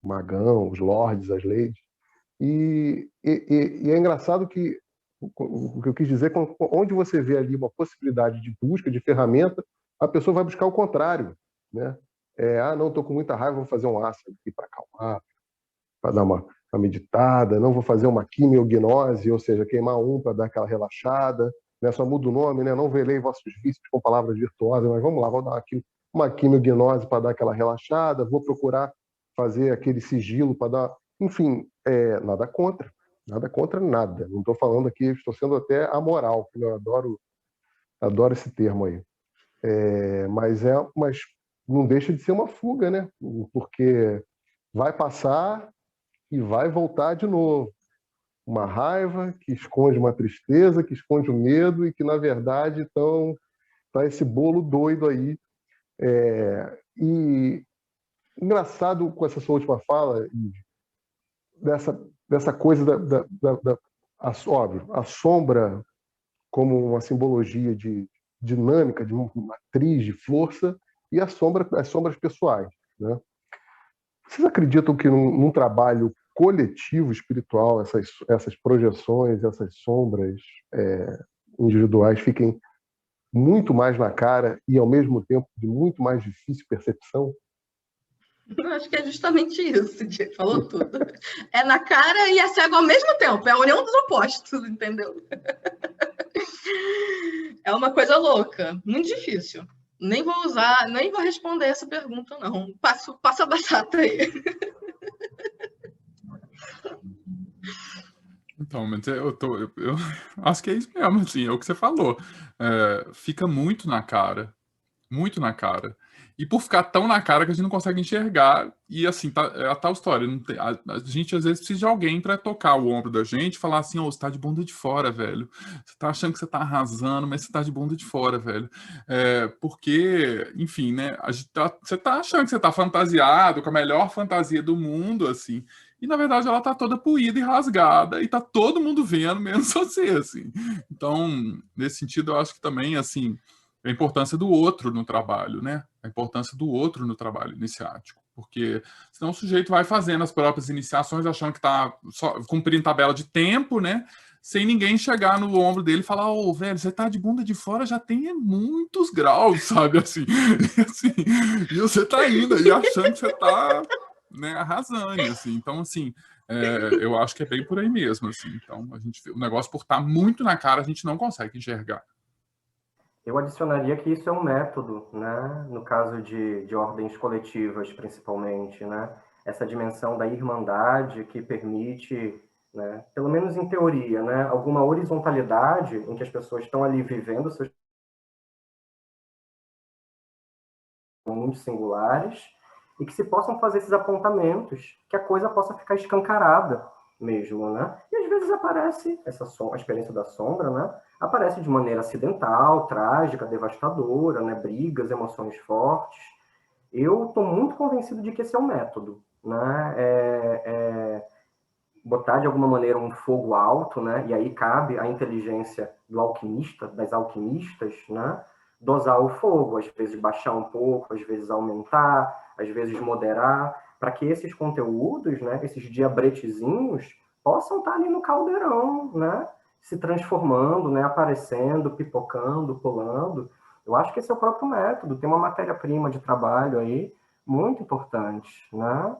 o magão, os lords, as ladies. E é engraçado que o que eu quis dizer, onde você vê ali uma possibilidade de busca de ferramenta, a pessoa vai buscar o contrário, né? Não, estou com muita raiva, vou fazer um ácido aqui para acalmar, para dar uma meditada, não vou fazer uma quimiognose, ou seja, queimar para dar aquela relaxada, né? Só muda o nome, né? Não velei vossos vícios com palavras virtuosas, mas vamos lá, vou dar uma quimiognose para dar aquela relaxada, vou procurar fazer aquele sigilo para dar... Enfim, nada contra nada. Não estou falando aqui, estou sendo até amoral, eu adoro esse termo aí. Mas não deixa de ser uma fuga, né? Porque vai passar e vai voltar de novo. Uma raiva que esconde uma tristeza, que esconde o medo e que, na verdade, tá esse bolo doido aí. E engraçado com essa sua última fala, dessa coisa óbvio, a sombra como uma simbologia de dinâmica, de uma matriz de força, e as sombras pessoais, né? Vocês acreditam que num trabalho coletivo espiritual, essas projeções, essas sombras individuais fiquem muito mais na cara e, ao mesmo tempo, de muito mais difícil percepção? Eu acho que é justamente isso, Diego, falou tudo. É na cara e é cego ao mesmo tempo, é a união dos opostos, entendeu? É uma coisa louca, muito difícil. Nem vou responder essa pergunta, não. Passo a batata aí. Então, mas eu acho que é isso mesmo, assim, é o que você falou. Fica muito na cara. Muito na cara. E por ficar tão na cara que a gente não consegue enxergar. E assim, é a tal história. Não tem, a gente às vezes precisa de alguém para tocar o ombro da gente e falar assim: você tá de bunda de fora, velho. Você tá achando que você tá arrasando, mas você tá de bunda de fora, velho. Porque, enfim, né? Você tá achando que você tá fantasiado com a melhor fantasia do mundo, assim. E na verdade ela tá toda poída e rasgada e tá todo mundo vendo, menos você, assim. Então, nesse sentido, eu acho que também, assim, a importância do outro no trabalho, né? A importância do outro no trabalho iniciático. Porque senão o sujeito vai fazendo as próprias iniciações achando que está só cumprindo tabela de tempo, né? Sem ninguém chegar no ombro dele e falar: ô, velho, você tá de bunda de fora já tem muitos graus, sabe? Assim, e você tá indo aí achando que você tá, né, arrasando, assim. Então, assim, eu acho que é bem por aí mesmo, assim. Então, o negócio, por estar muito na cara, a gente não consegue enxergar. Eu adicionaria que isso é um método, né? No caso de ordens coletivas, principalmente, né? Essa dimensão da irmandade que permite, né, pelo menos em teoria, né, alguma horizontalidade em que as pessoas estão ali vivendo seus mundos singulares e que se possam fazer esses apontamentos, que a coisa possa ficar escancarada mesmo, né? E às vezes aparece a experiência da sombra, né? Aparece de maneira acidental, trágica, devastadora, né? Brigas, emoções fortes. Eu estou muito convencido de que esse é o método, né? Botar de alguma maneira um fogo alto, né? E aí cabe a inteligência do alquimista, das alquimistas, né? Dosar o fogo, às vezes baixar um pouco, às vezes aumentar, às vezes moderar, para que esses conteúdos, né? Esses diabretezinhos possam estar ali no caldeirão, né? Se transformando, né? Aparecendo, pipocando, pulando. Eu acho que esse é o próprio método. Tem uma matéria-prima de trabalho aí muito importante, né?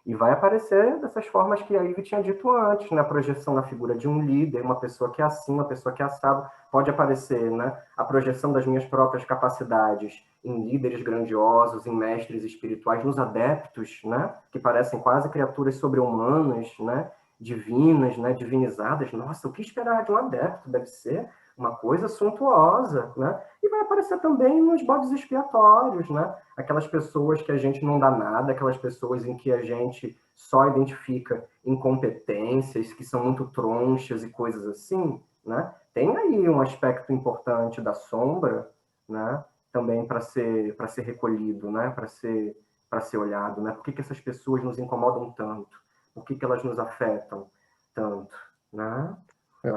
E vai aparecer dessas formas que a Ivy tinha dito antes, né? A projeção da figura de um líder, uma pessoa que é assim, uma pessoa que é assado. Pode aparecer, né? A projeção das minhas próprias capacidades em líderes grandiosos, em mestres espirituais, nos adeptos, né? Que parecem quase criaturas sobre-humanas, né? Divinas, né? Divinizadas. Nossa, o que esperar de um adepto? Deve ser uma coisa suntuosa, né? E vai aparecer também nos bodes expiatórios, né? Aquelas pessoas que a gente não dá nada, aquelas pessoas em que a gente só identifica incompetências, que são muito tronchas e coisas assim, né? Tem aí um aspecto importante da sombra, né? Também para ser recolhido, né? Para ser olhado, né? Por que essas pessoas nos incomodam tanto? Por que elas nos afetam tanto, né?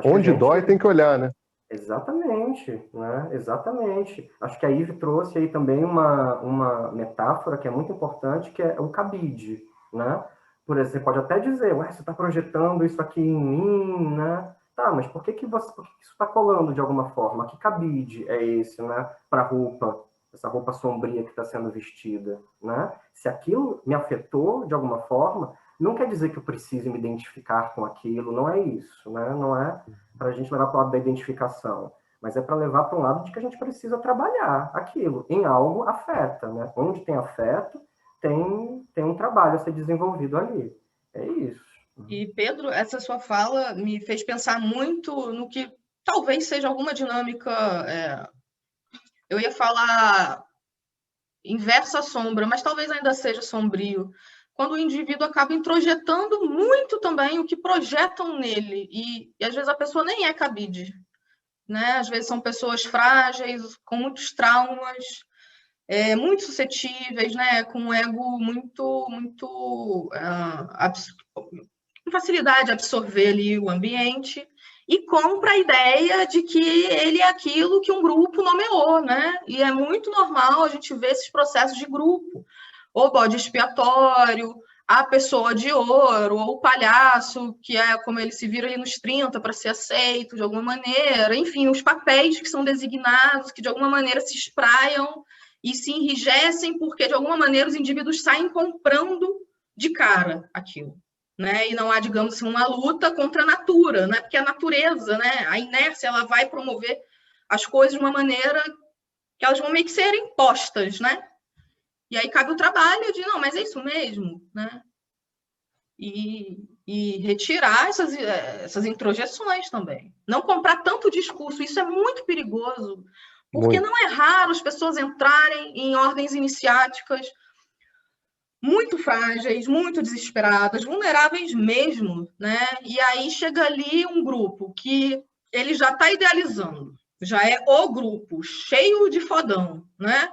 Onde dói tem que olhar, né? Exatamente, né? Exatamente. Acho que a Ivy trouxe aí também uma metáfora que é muito importante, que é o cabide, né? Por exemplo, pode até dizer, ué, você está projetando isso aqui em mim, né? Tá, mas por que isso está colando de alguma forma? Que cabide é esse, né? Para a roupa, essa roupa sombria que está sendo vestida, né? Se aquilo me afetou de alguma forma, não quer dizer que eu precise me identificar com aquilo, não é isso, né? Não é para a gente levar para o lado da identificação, mas é para levar para um lado de que a gente precisa trabalhar aquilo. Em algo afeta, né? Onde tem afeto, tem um trabalho a ser desenvolvido ali. É isso. E, Pedro, essa sua fala me fez pensar muito no que talvez seja alguma dinâmica. Eu ia falar inversa sombra, mas talvez ainda seja sombrio. Quando o indivíduo acaba introjetando muito também o que projetam nele. E às vezes a pessoa nem é cabide, né? Às vezes são pessoas frágeis, com muitos traumas, muito suscetíveis, né? Com um ego muito com facilidade de absorver ali o ambiente e compra a ideia de que ele é aquilo que um grupo nomeou, né? E é muito normal a gente ver esses processos de grupo, ou bode expiatório, a pessoa de ouro, ou o palhaço, que é como ele se vira ali nos 30 para ser aceito de alguma maneira, enfim, os papéis que são designados, que de alguma maneira se espraiam e se enrijecem porque de alguma maneira os indivíduos saem comprando de cara aquilo. Né? E não há, digamos assim, uma luta contra a natura, né? Porque a natureza, né? A inércia, ela vai promover as coisas de uma maneira que elas vão meio que ser impostas, né? E aí cabe o trabalho de, não, mas é isso mesmo, né? E retirar essas introjeções também. Não comprar tanto discurso, isso é muito perigoso, porque não é raro as pessoas entrarem em ordens iniciáticas muito frágeis, muito desesperadas, vulneráveis mesmo, né? E aí chega ali um grupo que ele já está idealizando, já é o grupo, cheio de fodão, né?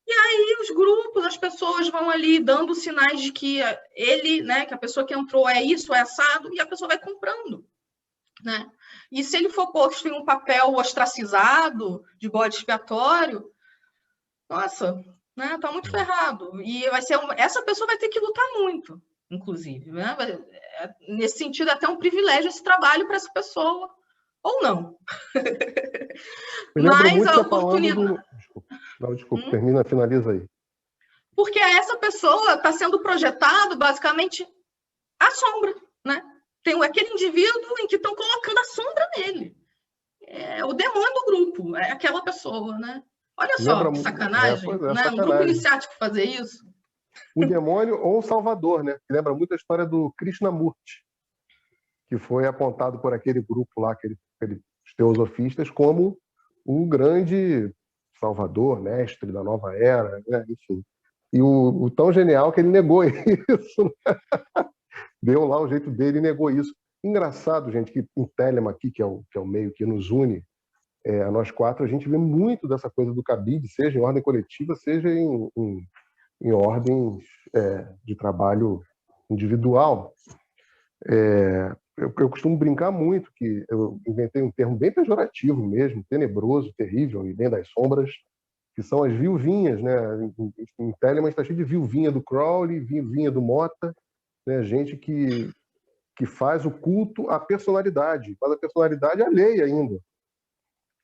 E aí os grupos, as pessoas vão ali dando sinais de que ele, né, que a pessoa que entrou é isso, é assado, e a pessoa vai comprando, né? E se ele for posto em um papel ostracizado, de bode expiatório, nossa, né? Tá muito ferrado. E vai ser essa pessoa vai ter que lutar muito, inclusive, né? Nesse sentido, é até um privilégio esse trabalho para essa pessoa, ou não. Mas a oportunidade. Desculpa, finaliza aí. Porque essa pessoa está sendo projetado basicamente a sombra, né? Tem aquele indivíduo em que estão colocando a sombra nele. É o demônio do grupo, é aquela pessoa, né? Olha só, que sacanagem, né? Sacanagem. Um grupo iniciático fazer isso. O demônio ou o salvador, né? Que lembra muito a história do Krishnamurti, que foi apontado por aquele grupo lá, aqueles teosofistas, como o grande salvador, mestre da nova era, né? Enfim. E o tão genial que ele negou isso, né? Deu lá o jeito dele e negou isso. Engraçado, gente, que em Telema aqui, que é o meio que nos une, a nós quatro, a gente vê muito dessa coisa do cabide, seja em ordem coletiva, seja em em ordens de trabalho individual. Eu costumo brincar muito que eu inventei um termo bem pejorativo mesmo, tenebroso, terrível, e dentro das sombras, que são as viuvinhas, né? Em Telemann está cheio de viuvinha do Crowley, viuvinha do Mota, né? Gente que faz o culto à personalidade, faz a personalidade alheia ainda.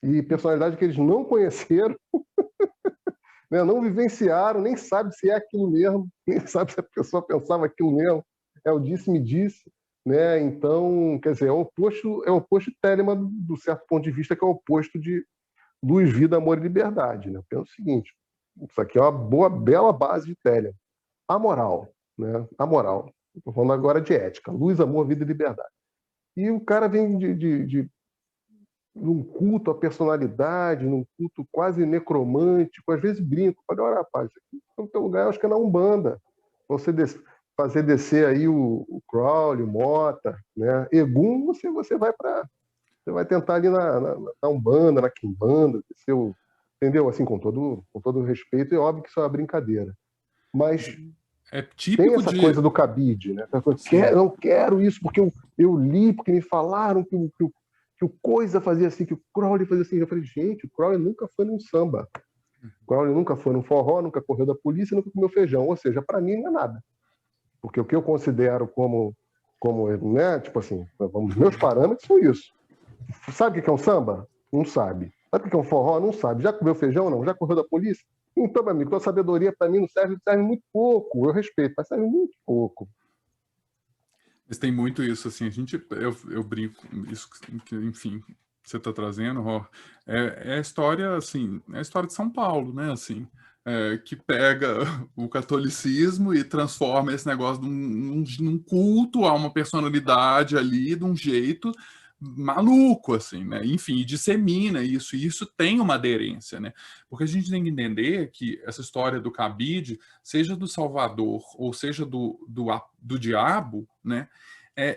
E personalidade que eles não conheceram, né? Não vivenciaram, nem sabe se é aquilo mesmo, nem sabe se a pessoa pensava aquilo mesmo. É o disse-me-disse. Né? Então, quer dizer, é o oposto de Telemann, do certo ponto de vista, que é o oposto de luz, vida, amor e liberdade. Né? Eu penso o seguinte, isso aqui é uma bela base de Telemann. A moral, né? A moral. Estou falando agora de ética. Luz, amor, vida e liberdade. E o cara vem num culto à personalidade, num culto quase necromântico, às vezes brinco. Falei, olha, rapaz, isso aqui no teu lugar, eu acho que é na Umbanda. Você fazer descer aí o Crowley, o Mota, né? Egum, você vai tentar ali na Umbanda, na Quimbanda, entendeu? Assim, com todo respeito, é óbvio que isso é uma brincadeira. Mas tem essa coisa do cabide, né? Não quero isso, porque eu li, porque me falaram que o Coisa fazia assim, que o Crowley fazia assim. Eu falei, gente, o Crowley nunca foi num samba. O Crowley nunca foi num forró, nunca correu da polícia, nunca comeu feijão. Ou seja, para mim não é nada. Porque o que eu considero como né, tipo assim, meus parâmetros são isso. Sabe o que é um samba? Não sabe. Sabe o que é um forró? Não sabe. Já comeu feijão? Não. Já correu da polícia? Então, meu amigo, tua sabedoria para mim não serve muito pouco. Eu respeito, mas serve muito pouco. Mas tem muito isso, assim, eu brinco, isso que, enfim, você está trazendo, é a história, assim, é a história de São Paulo, né, assim, que pega o catolicismo e transforma esse negócio num culto a uma personalidade ali, de um jeito maluco, assim, né? Enfim, e dissemina isso, e isso tem uma aderência, né? Porque a gente tem que entender que essa história do cabide, seja do Salvador ou seja do diabo, né?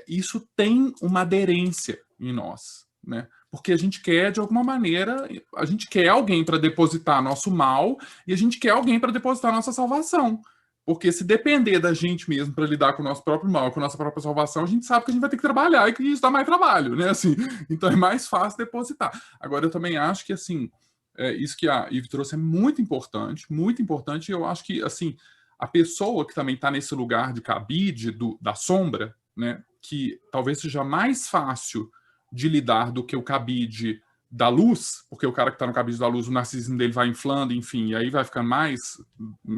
Isso tem uma aderência em nós, né? Porque a gente quer, de alguma maneira, a gente quer alguém para depositar nosso mal e a gente quer alguém para depositar nossa salvação. Porque se depender da gente mesmo para lidar com o nosso próprio mal, com a nossa própria salvação, a gente sabe que a gente vai ter que trabalhar e que isso dá mais trabalho, né? Assim, então é mais fácil depositar. Agora, eu também acho que, assim, isso que a Ivy trouxe é muito importante, e eu acho que, assim, a pessoa que também está nesse lugar de cabide, da sombra, né, que talvez seja mais fácil de lidar do que o cabide da luz, porque o cara que está no cabide da luz, o narcisismo dele vai inflando, enfim, e aí vai ficando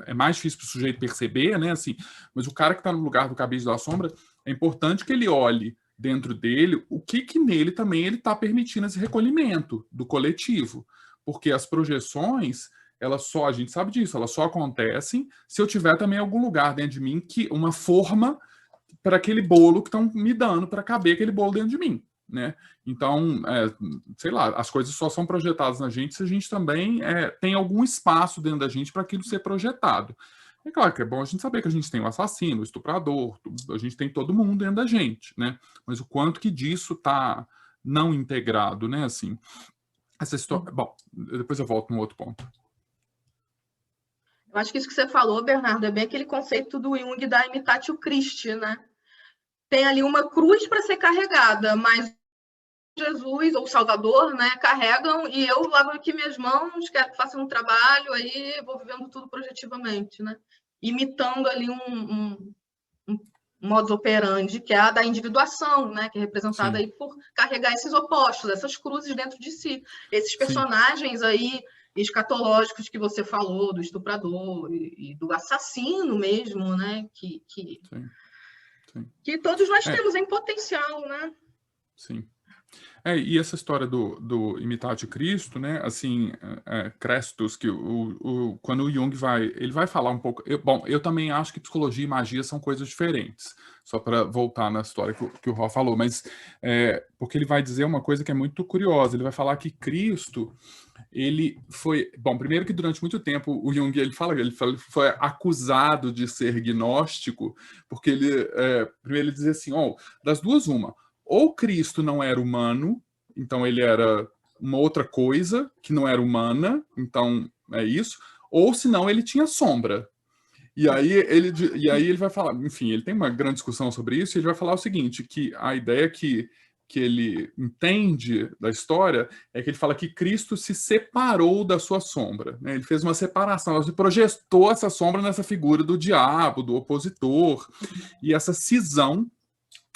é mais difícil para o sujeito perceber, né, assim, mas o cara que está no lugar do cabide da sombra, é importante que ele olhe dentro dele o que nele também ele está permitindo esse recolhimento do coletivo, porque as projeções, a gente sabe disso, elas só acontecem se eu tiver também algum lugar dentro de mim, uma forma para aquele bolo que estão me dando para caber aquele bolo dentro de mim, né? Então, sei lá, as coisas só são projetadas na gente se a gente também tem algum espaço dentro da gente para aquilo ser projetado. É claro que é bom a gente saber que a gente tem o assassino, o estuprador, a gente tem todo mundo dentro da gente, né? Mas o quanto que disso está não integrado, né? Assim, essa história... Bom, depois eu volto num outro ponto. Eu acho que isso que você falou, Bernardo, é bem aquele conceito do Jung da imitatio Christi, né? Tem ali uma cruz para ser carregada, mas Jesus ou Salvador, né, carregam e eu lavo aqui minhas mãos, quero que façam um trabalho, aí vou vivendo tudo projetivamente, né? Imitando ali um modus operandi, que é a da individuação, né, que é representada aí por carregar esses opostos, essas cruzes dentro de si. Esses personagens aí escatológicos que você falou, do estuprador e do assassino mesmo, né, que todos nós temos em potencial, né? Sim. E essa história do imitatio Cristo, né, assim, Crestus, que quando o Jung ele vai falar um pouco... Bom, eu também acho que psicologia e magia são coisas diferentes, só para voltar na história que o Ró falou, mas porque ele vai dizer uma coisa que é muito curiosa, ele vai falar que Cristo, ele foi... Bom, primeiro que durante muito tempo o Jung, ele foi acusado de ser gnóstico, porque primeiro ele dizia assim, das duas uma, ou Cristo não era humano, então ele era uma outra coisa que não era humana, então é isso, ou senão ele tinha sombra. E aí ele vai falar, enfim, ele tem uma grande discussão sobre isso, e ele vai falar o seguinte, que a ideia que ele entende da história é que ele fala que Cristo se separou da sua sombra, né? Ele fez uma separação, ele projetou essa sombra nessa figura do diabo, do opositor, e essa cisão.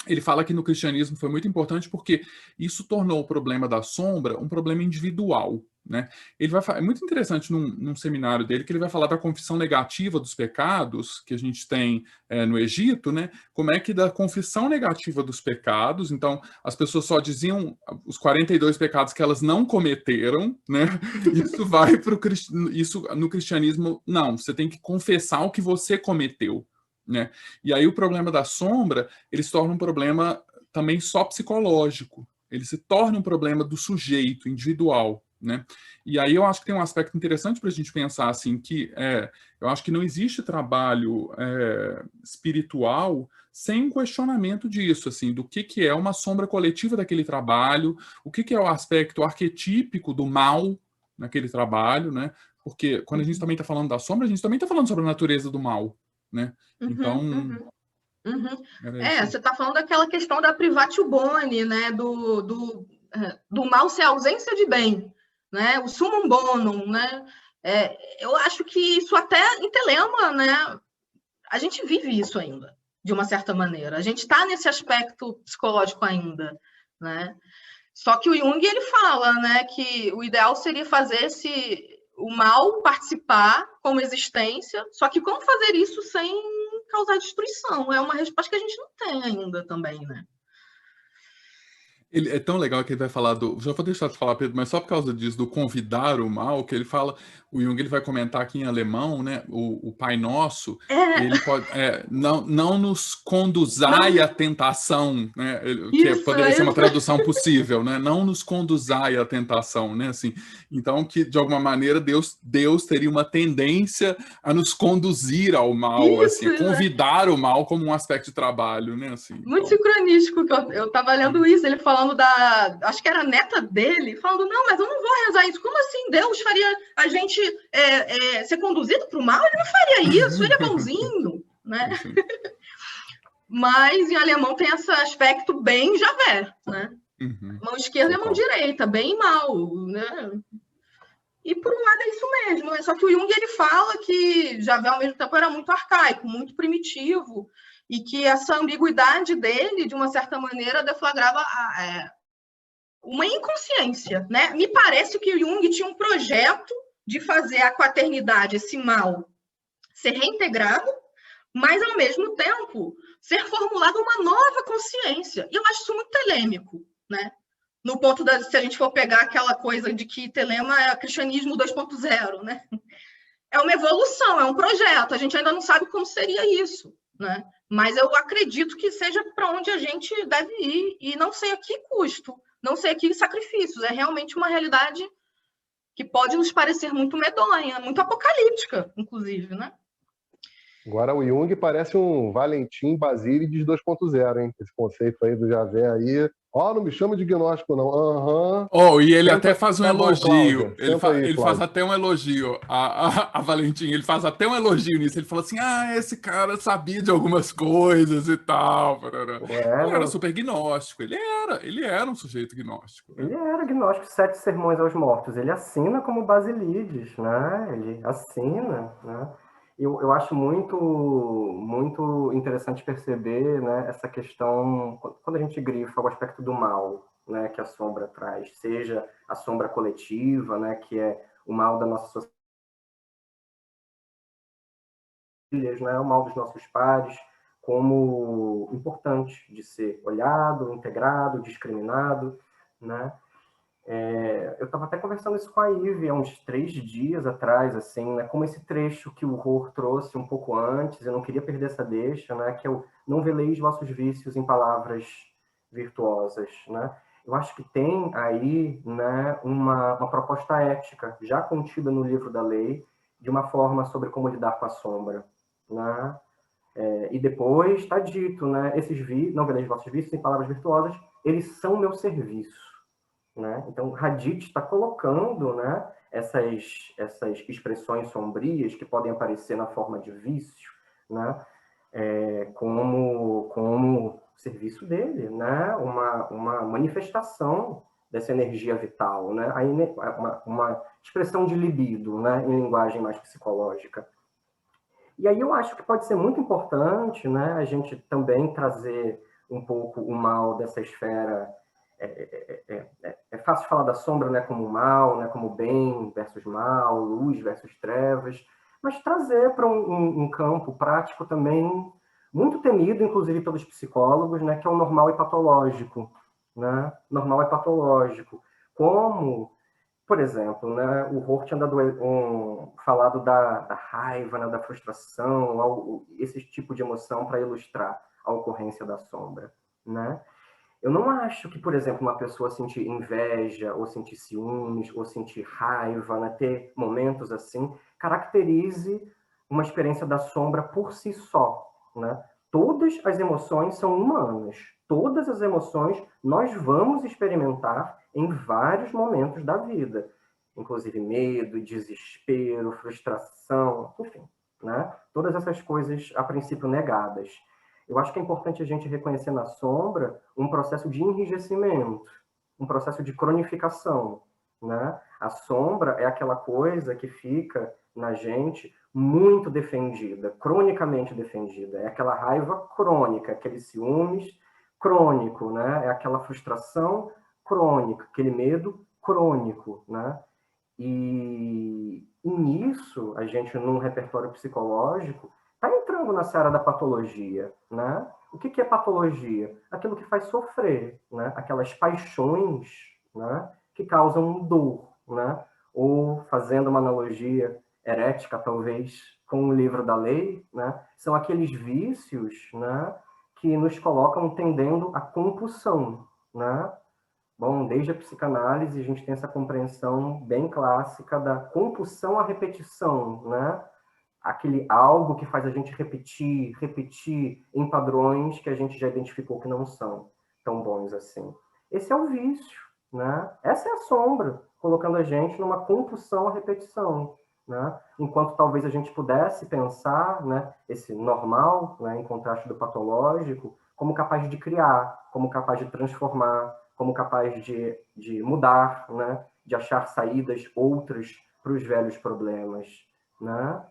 Ele fala que no cristianismo foi muito importante porque isso tornou o problema da sombra um problema individual, né? É muito interessante num seminário dele que ele vai falar da confissão negativa dos pecados que a gente tem no Egito, né? Como é que da confissão negativa dos pecados, então as pessoas só diziam os 42 pecados que elas não cometeram, né? Isso vai para isso no cristianismo, não, você tem que confessar o que você cometeu, né? E aí o problema da sombra, ele se torna um problema também só psicológico, ele se torna um problema do sujeito individual, né? E aí eu acho que tem um aspecto interessante para a gente pensar assim, que eu acho que não existe trabalho espiritual sem um questionamento disso, assim, do que é uma sombra coletiva daquele trabalho, o que é o aspecto arquetípico do mal naquele trabalho, né? Porque quando a gente também está falando da sombra, a gente também está falando sobre a natureza do mal, né? Então, você está falando daquela questão da privatio boni, né? Do mal ser ausência de bem, né? O summum bonum, né? Eu acho que isso até em Telema, né? A gente vive isso ainda, de uma certa maneira. A gente está nesse aspecto psicológico ainda, né? Só que o Jung, ele fala, né, que o ideal seria fazer o mal participar como existência, só que como fazer isso sem causar destruição? É uma resposta que a gente não tem ainda também, né? Ele é tão legal que ele vai falar já vou deixar de falar, Pedro, mas só por causa disso, do convidar o mal, que ele fala, o Jung ele vai comentar aqui em alemão, né, o Pai Nosso, ele pode, não nos conduzai à tentação, né, poderia ser uma tradução possível, né, não nos conduzai à tentação, né, assim, então que de alguma maneira Deus teria uma tendência a nos conduzir ao mal, assim, convidar o mal como um aspecto de trabalho, né, assim. Muito sincronístico, que eu estava lendo isso, ele falando acho que era a neta dele, falando, não, mas eu não vou rezar isso. Como assim Deus faria a gente ser conduzido para o mal? Ele não faria isso, ele é bonzinho, né? Mas em alemão tem esse aspecto bem Javé, né? Mão esquerda e mão direita, bem mal, né? E por um lado é isso mesmo, né? Só que o Jung ele fala que Javé ao mesmo tempo era muito arcaico, muito primitivo, e que essa ambiguidade dele, de uma certa maneira, deflagrava uma inconsciência, né? Me parece que o Jung tinha um projeto de fazer a quaternidade, esse mal, ser reintegrado, mas, ao mesmo tempo, ser formulada uma nova consciência. E eu acho isso muito telêmico, né? No ponto se a gente for pegar aquela coisa de que Telema é cristianismo 2.0, né? É uma evolução, é um projeto, a gente ainda não sabe como seria isso, né? Mas eu acredito que seja para onde a gente deve ir, e não sei a que custo, não sei a que sacrifícios. É realmente uma realidade que pode nos parecer muito medonha, muito apocalíptica, inclusive, né? Agora o Jung parece um Valentim Basílides 2.0, hein? Esse conceito aí do Javé aí. Não me chama de gnóstico, não. E ele até faz um elogio. Ele faz até um elogio. A Valentim, ele faz até um elogio nisso. Ele fala assim, esse cara sabia de algumas coisas e tal. Ele era super gnóstico. Ele era um sujeito gnóstico. Né? Ele era gnóstico, 7 sermões aos mortos. Ele assina como Basílides, né? Ele assina, né? Eu acho muito, muito interessante perceber, né, essa questão, quando a gente grifa o aspecto do mal, né, que a sombra traz, seja a sombra coletiva, né, que é o mal da nossa sociedade, né, o mal dos nossos pares, como importante de ser olhado, integrado, discriminado, né? Eu estava até conversando isso com a Ive há uns 3 dias atrás, assim, né? Como esse trecho que o Rohr trouxe um pouco antes, eu não queria perder essa deixa, né? Que é o não veleis vossos vícios em palavras virtuosas, né? Eu acho que tem aí, né, uma proposta ética já contida no livro da lei, de uma forma sobre como lidar com a sombra, né? E depois está dito, né? Não veleis vossos vícios em palavras virtuosas, eles são meu serviço. né? Então, Hadid está colocando, né, essas expressões sombrias que podem aparecer na forma de vício, né, como serviço dele, né, uma manifestação dessa energia vital, né, uma expressão de libido, né, em linguagem mais psicológica. E aí eu acho que pode ser muito importante, né, a gente também trazer um pouco o mal dessa esfera. É fácil falar da sombra, né, como mal, né, como bem versus mal, luz versus trevas, mas trazer para um campo prático também muito temido, inclusive pelos psicólogos, né, que é o normal e patológico, né? Normal e patológico. Como, por exemplo, né, o Rohr tinha falado da raiva, né, da frustração, esse tipo de emoção para ilustrar a ocorrência da sombra, né? Eu não acho que, por exemplo, uma pessoa sentir inveja, ou sentir ciúmes, ou sentir raiva, né, ter momentos assim, caracterize uma experiência da sombra por si só, né? Todas as emoções são humanas. Todas as emoções nós vamos experimentar em vários momentos da vida. Inclusive medo, desespero, frustração, enfim, né? Todas essas coisas, a princípio, negadas. Eu acho que é importante a gente reconhecer na sombra um processo de enrijecimento, um processo de cronificação, né? A sombra é aquela coisa que fica na gente muito defendida, cronicamente defendida. É aquela raiva crônica, aquele ciúmes crônico, né? É aquela frustração crônica, aquele medo crônico, né? E nisso, a gente, num repertório psicológico, está entrando na seara da patologia, né? O que é patologia? Aquilo que faz sofrer, né? Aquelas paixões, né, que causam dor, né? Ou, fazendo uma analogia herética, talvez, com o livro da lei, né? São aqueles vícios, né, que nos colocam tendendo à compulsão, né? Bom, desde a psicanálise, a gente tem essa compreensão bem clássica da compulsão à repetição, né? Aquele algo que faz a gente repetir em padrões que a gente já identificou que não são tão bons assim. Esse é o vício, né? Essa é a sombra, colocando a gente numa compulsão à repetição, né? Enquanto talvez a gente pudesse pensar, né, esse normal, né, em contraste do patológico, como capaz de criar, como capaz de transformar, como capaz de mudar, né, de achar saídas outras para os velhos problemas, né?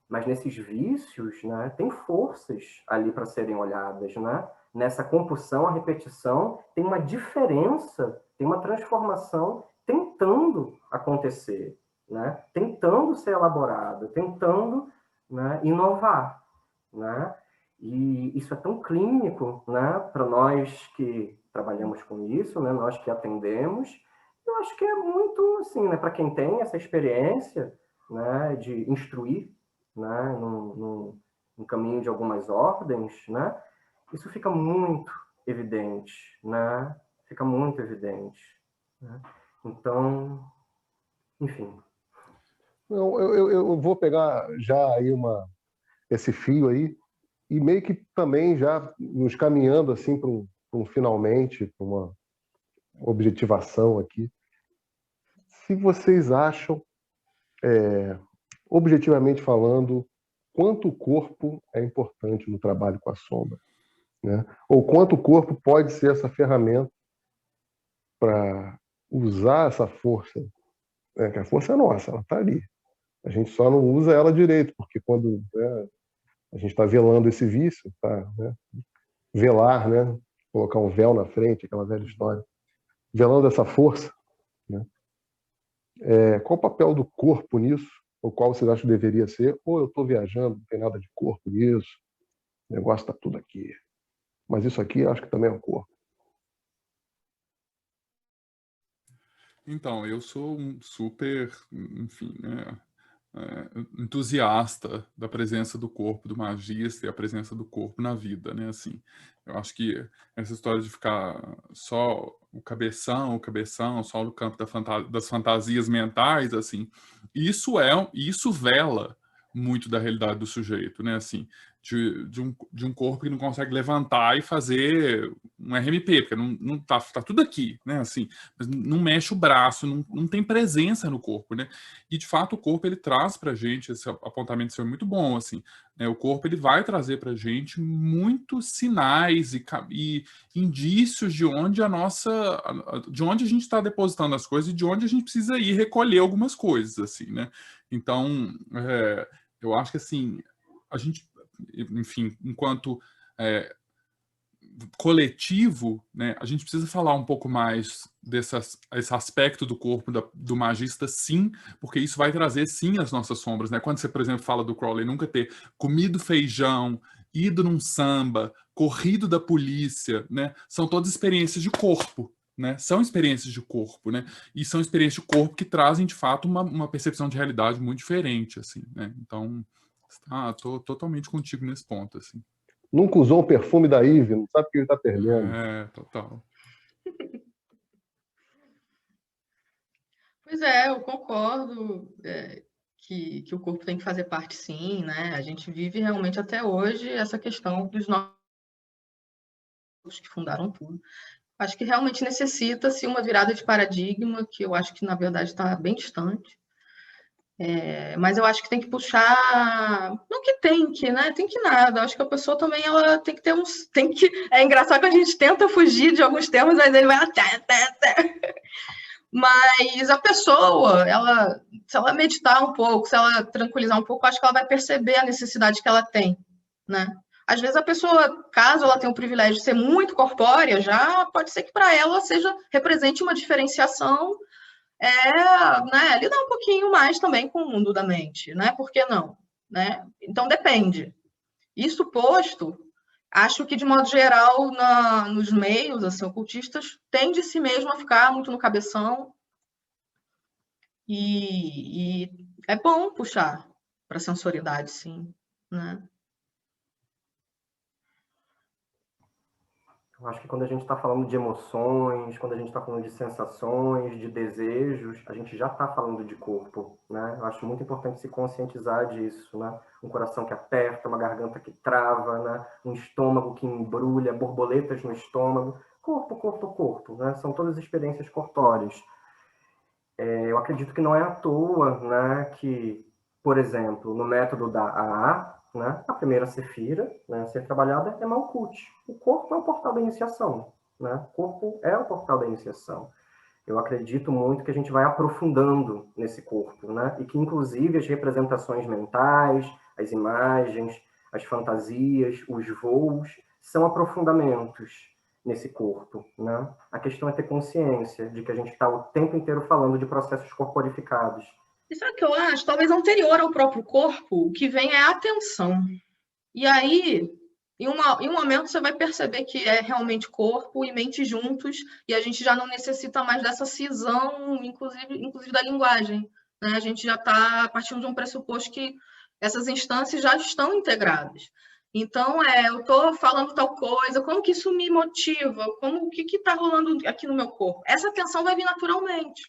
Mas nesses vícios, né, tem forças ali para serem olhadas, né? Nessa compulsão, a repetição, tem uma diferença, tem uma transformação tentando acontecer, né? Tentando ser elaborada, tentando, né, inovar, né? E isso é tão clínico, né, para nós que trabalhamos com isso, né, nós que atendemos. Eu acho que é muito assim, né, para quem tem essa experiência, né, de instruir, né, num caminho de algumas ordens, né, isso fica muito evidente, né, fica muito evidente, né? Então, enfim. Não, eu vou pegar já aí esse fio aí e meio que também já nos caminhando assim para um finalmente, para uma objetivação aqui. Se vocês acham, objetivamente falando, quanto o corpo é importante no trabalho com a sombra, né? Ou quanto o corpo pode ser essa ferramenta para usar essa força, né? Que a força é nossa, ela está ali. A gente só não usa ela direito, porque quando, né, a gente está velando esse vício, tá, né? Velar, né? Colocar um véu na frente, aquela velha história. Velando essa força, né? Qual o papel do corpo nisso? Ou qual vocês acham que deveria ser? Ou eu estou viajando, não tem nada de corpo nisso, o negócio está tudo aqui. Mas isso aqui eu acho que também é um corpo. Então, eu sou um super, enfim, né, entusiasta da presença do corpo do magista e a presença do corpo na vida, né, assim. Eu acho que essa história de ficar só o cabeção, só no campo das fantasias mentais, assim, isso vela muito da realidade do sujeito, né, assim. de um corpo que não consegue levantar e fazer um RMP, porque não tá tudo aqui, né? Assim, mas não mexe o braço, não tem presença no corpo, né? E de fato o corpo ele traz para a gente, esse apontamento seu é muito bom, assim, né? O corpo ele vai trazer para a gente muitos sinais e indícios de onde de onde a gente está depositando as coisas e de onde a gente precisa ir recolher algumas coisas, assim, né? Então, eu acho que assim a gente, enfim, enquanto coletivo, né, a gente precisa falar um pouco mais esse aspecto do corpo do magista, sim, porque isso vai trazer, sim, as nossas sombras, né? Quando você, por exemplo, fala do Crowley nunca ter comido feijão, ido num samba, corrido da polícia, né? São todas experiências de corpo, né? São experiências de corpo, né? E são experiências de corpo que trazem, de fato, uma percepção de realidade muito diferente, assim, né? Então, tô totalmente contigo nesse ponto, assim. Nunca usou um perfume da Eve, não sabe o que ele está perdendo. Total. Pois é, eu concordo que o corpo tem que fazer parte, sim, né? A gente vive realmente até hoje essa questão dos nossos que fundaram tudo. Acho que realmente necessita-se uma virada de paradigma, que eu acho que, na verdade, está bem distante. Mas eu acho que tem que puxar... Não que tem que, né? Tem que nada. Eu acho que a pessoa também ela tem que ter uns... É engraçado que a gente tenta fugir de alguns termos, mas ele vai até. Mas a pessoa, se ela meditar um pouco, se ela tranquilizar um pouco, acho que ela vai perceber a necessidade que ela tem, né? Às vezes a pessoa, caso ela tenha o privilégio de ser muito corpórea, já pode ser que para ela represente uma diferenciação, né, lidar um pouquinho mais também com o mundo da mente, né? Por que não? Né? Então depende. Isso posto, acho que de modo geral nos meios assim, ocultistas tende-se mesmo a ficar muito no cabeção e é bom puxar para a sensoriedade, sim, né? Eu acho que quando a gente está falando de emoções, quando a gente está falando de sensações, de desejos, a gente já está falando de corpo, né? Eu acho muito importante se conscientizar disso, né? Um coração que aperta, uma garganta que trava, né? Um estômago que embrulha, borboletas no estômago. Corpo, corpo, corpo, né? São todas experiências corpóreas. Eu acredito que não é à toa, né, que, por exemplo, no método da AA, né, a primeira sefira, né, a ser trabalhada é Malkuth. O corpo é o portal da iniciação, né? O corpo é o portal da iniciação. Eu acredito muito que a gente vai aprofundando nesse corpo, né? E que, inclusive, as representações mentais, as imagens, as fantasias, os voos, são aprofundamentos nesse corpo, né? A questão é ter consciência de que a gente está o tempo inteiro falando de processos corporificados. E sabe o que eu acho? Talvez anterior ao próprio corpo, o que vem é a atenção. E aí, em um momento, você vai perceber que é realmente corpo e mente juntos, e a gente já não necessita mais dessa cisão, inclusive da linguagem, né? A gente já está partindo de um pressuposto que essas instâncias já estão integradas. Então, eu estou falando tal coisa, como que isso me motiva? O que está rolando aqui no meu corpo? Essa atenção vai vir naturalmente.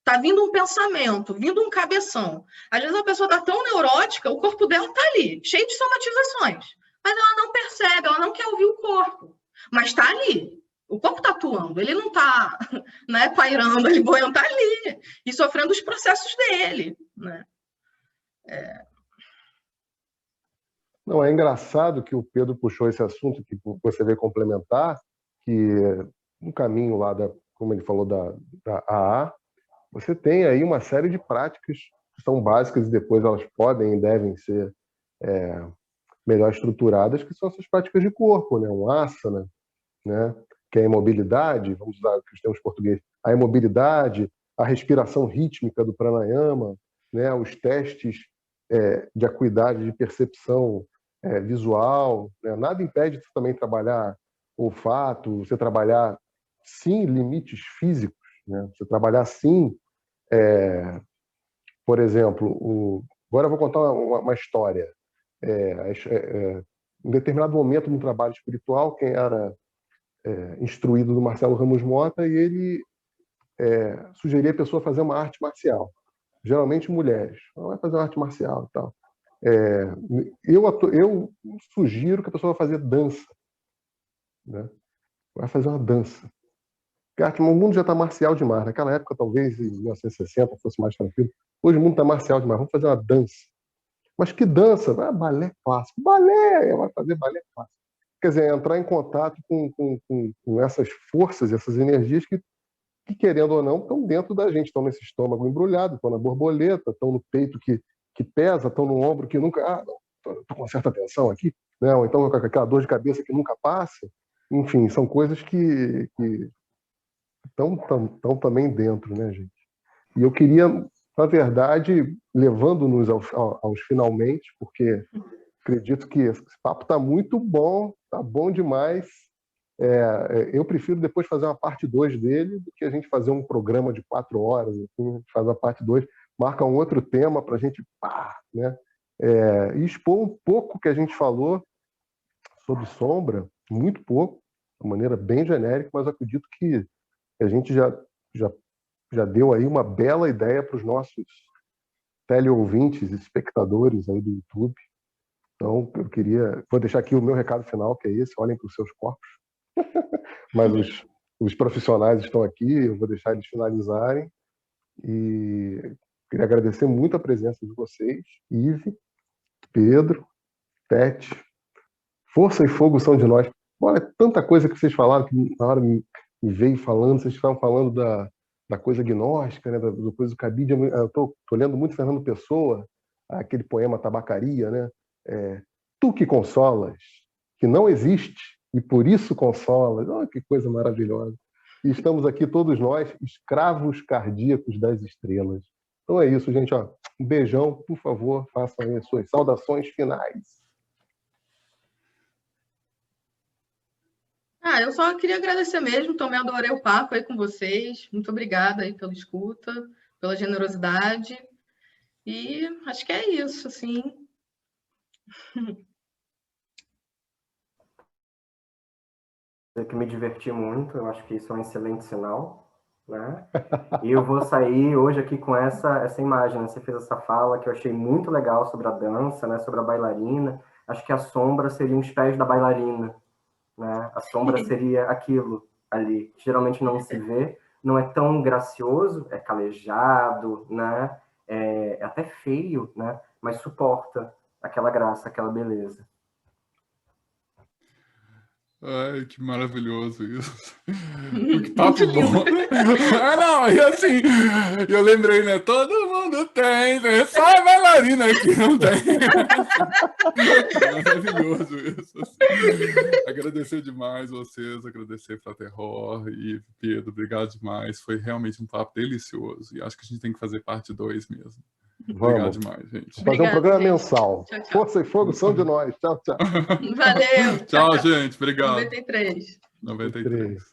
Tá vindo um pensamento, vindo um cabeção. Às vezes a pessoa está tão neurótica, o corpo dela está ali, cheio de somatizações. Mas ela não percebe, ela não quer ouvir o corpo. Mas está ali. O corpo está atuando, ele não está, né, pairando, ele boiando, está ali. E sofrendo os processos dele. Né? Não, é engraçado que o Pedro puxou esse assunto que você veio complementar, que no caminho lá, como ele falou, da AA, você tem aí uma série de práticas que são básicas e depois elas podem e devem ser melhor estruturadas, que são essas práticas de corpo, né? Um asana, né? Que é a imobilidade, vamos usar os termos portugueses, a imobilidade, a respiração rítmica do pranayama, né? Os testes de acuidade, de percepção visual, né? Nada impede de você também trabalhar olfato, você trabalhar, sim, limites físicos, né? Você trabalhar, sim, por exemplo, agora eu vou contar uma história. Em determinado momento no trabalho espiritual, quem era instruído do Marcelo Ramos Mota, e ele sugeria a pessoa fazer uma arte marcial. Geralmente mulheres. Vai fazer uma arte marcial e tal. Eu sugiro que a pessoa vá fazer dança, né? Vai fazer uma dança. Porque o mundo já está marcial demais. Naquela época, talvez, em 1960, fosse mais tranquilo. Hoje o mundo está marcial demais. Vamos fazer uma dança. Mas que dança? Balé clássico. Balé! Vai fazer balé clássico. Quer dizer, entrar em contato com essas forças, essas energias que, querendo ou não, estão dentro da gente. Estão nesse estômago embrulhado, estão na borboleta, estão no peito que pesa, estão no ombro que nunca... estou com certa tensão aqui. Né? Ou então com aquela dor de cabeça que nunca passa. Enfim, são coisas que estão também dentro, né, gente? E eu queria, na verdade, levando-nos aos finalmente, porque acredito que esse papo está muito bom, está bom demais. Eu prefiro depois fazer uma parte 2 dele do que a gente fazer um programa de 4 horas, assim, a gente faz a parte 2, marca um outro tema para a gente, né, e expor um pouco que a gente falou sobre sombra, muito pouco, de maneira bem genérica, mas acredito que a gente já deu aí uma bela ideia para os nossos teleouvintes e espectadores aí do YouTube. Então, vou deixar aqui o meu recado final, que é esse: olhem para os seus corpos. Mas os profissionais estão aqui, eu vou deixar eles finalizarem. E queria agradecer muito a presença de vocês, Ive, Pedro, Tete. Força e fogo são de nós. Olha, tanta coisa que vocês falaram, que na hora me veio falando, vocês estavam falando da coisa gnóstica, né, da coisa do cabide. Eu estou lendo muito Fernando Pessoa, aquele poema Tabacaria, né? Tu que consolas, que não existe, e por isso consolas. Olha que coisa maravilhosa. E estamos aqui todos nós, escravos cardíacos das estrelas. Então é isso, gente. Ó, um beijão, por favor, façam aí as suas saudações finais. Eu só queria agradecer mesmo, também adorei o papo aí com vocês. Muito obrigada aí pela escuta, pela generosidade. E acho que é isso, assim. Que me diverti muito, eu acho que isso é um excelente sinal, né? E eu vou sair hoje aqui com essa imagem, né? Você fez essa fala que eu achei muito legal sobre a dança, né? Sobre a bailarina. Acho que a sombra seriam os pés da bailarina, né? A sombra seria aquilo ali, que geralmente não se vê, não é tão gracioso, é calejado, né? É até feio, né? Mas suporta aquela graça, aquela beleza. Ai, que maravilhoso isso. Que papo bom. Não, e assim, eu lembrei, né? Todo mundo tem, né? Só a bailarina que não tem. Maravilhoso isso. Assim. Agradecer demais vocês, agradecer Fraterror e Pedro, obrigado demais. Foi realmente um papo delicioso. E acho que a gente tem que fazer parte 2 mesmo. Obrigado demais, gente. Fazer um programa mensal. Tchau, tchau. Força e fogo são de nós. Tchau, tchau. Valeu. Tchau, gente. Obrigado. 93.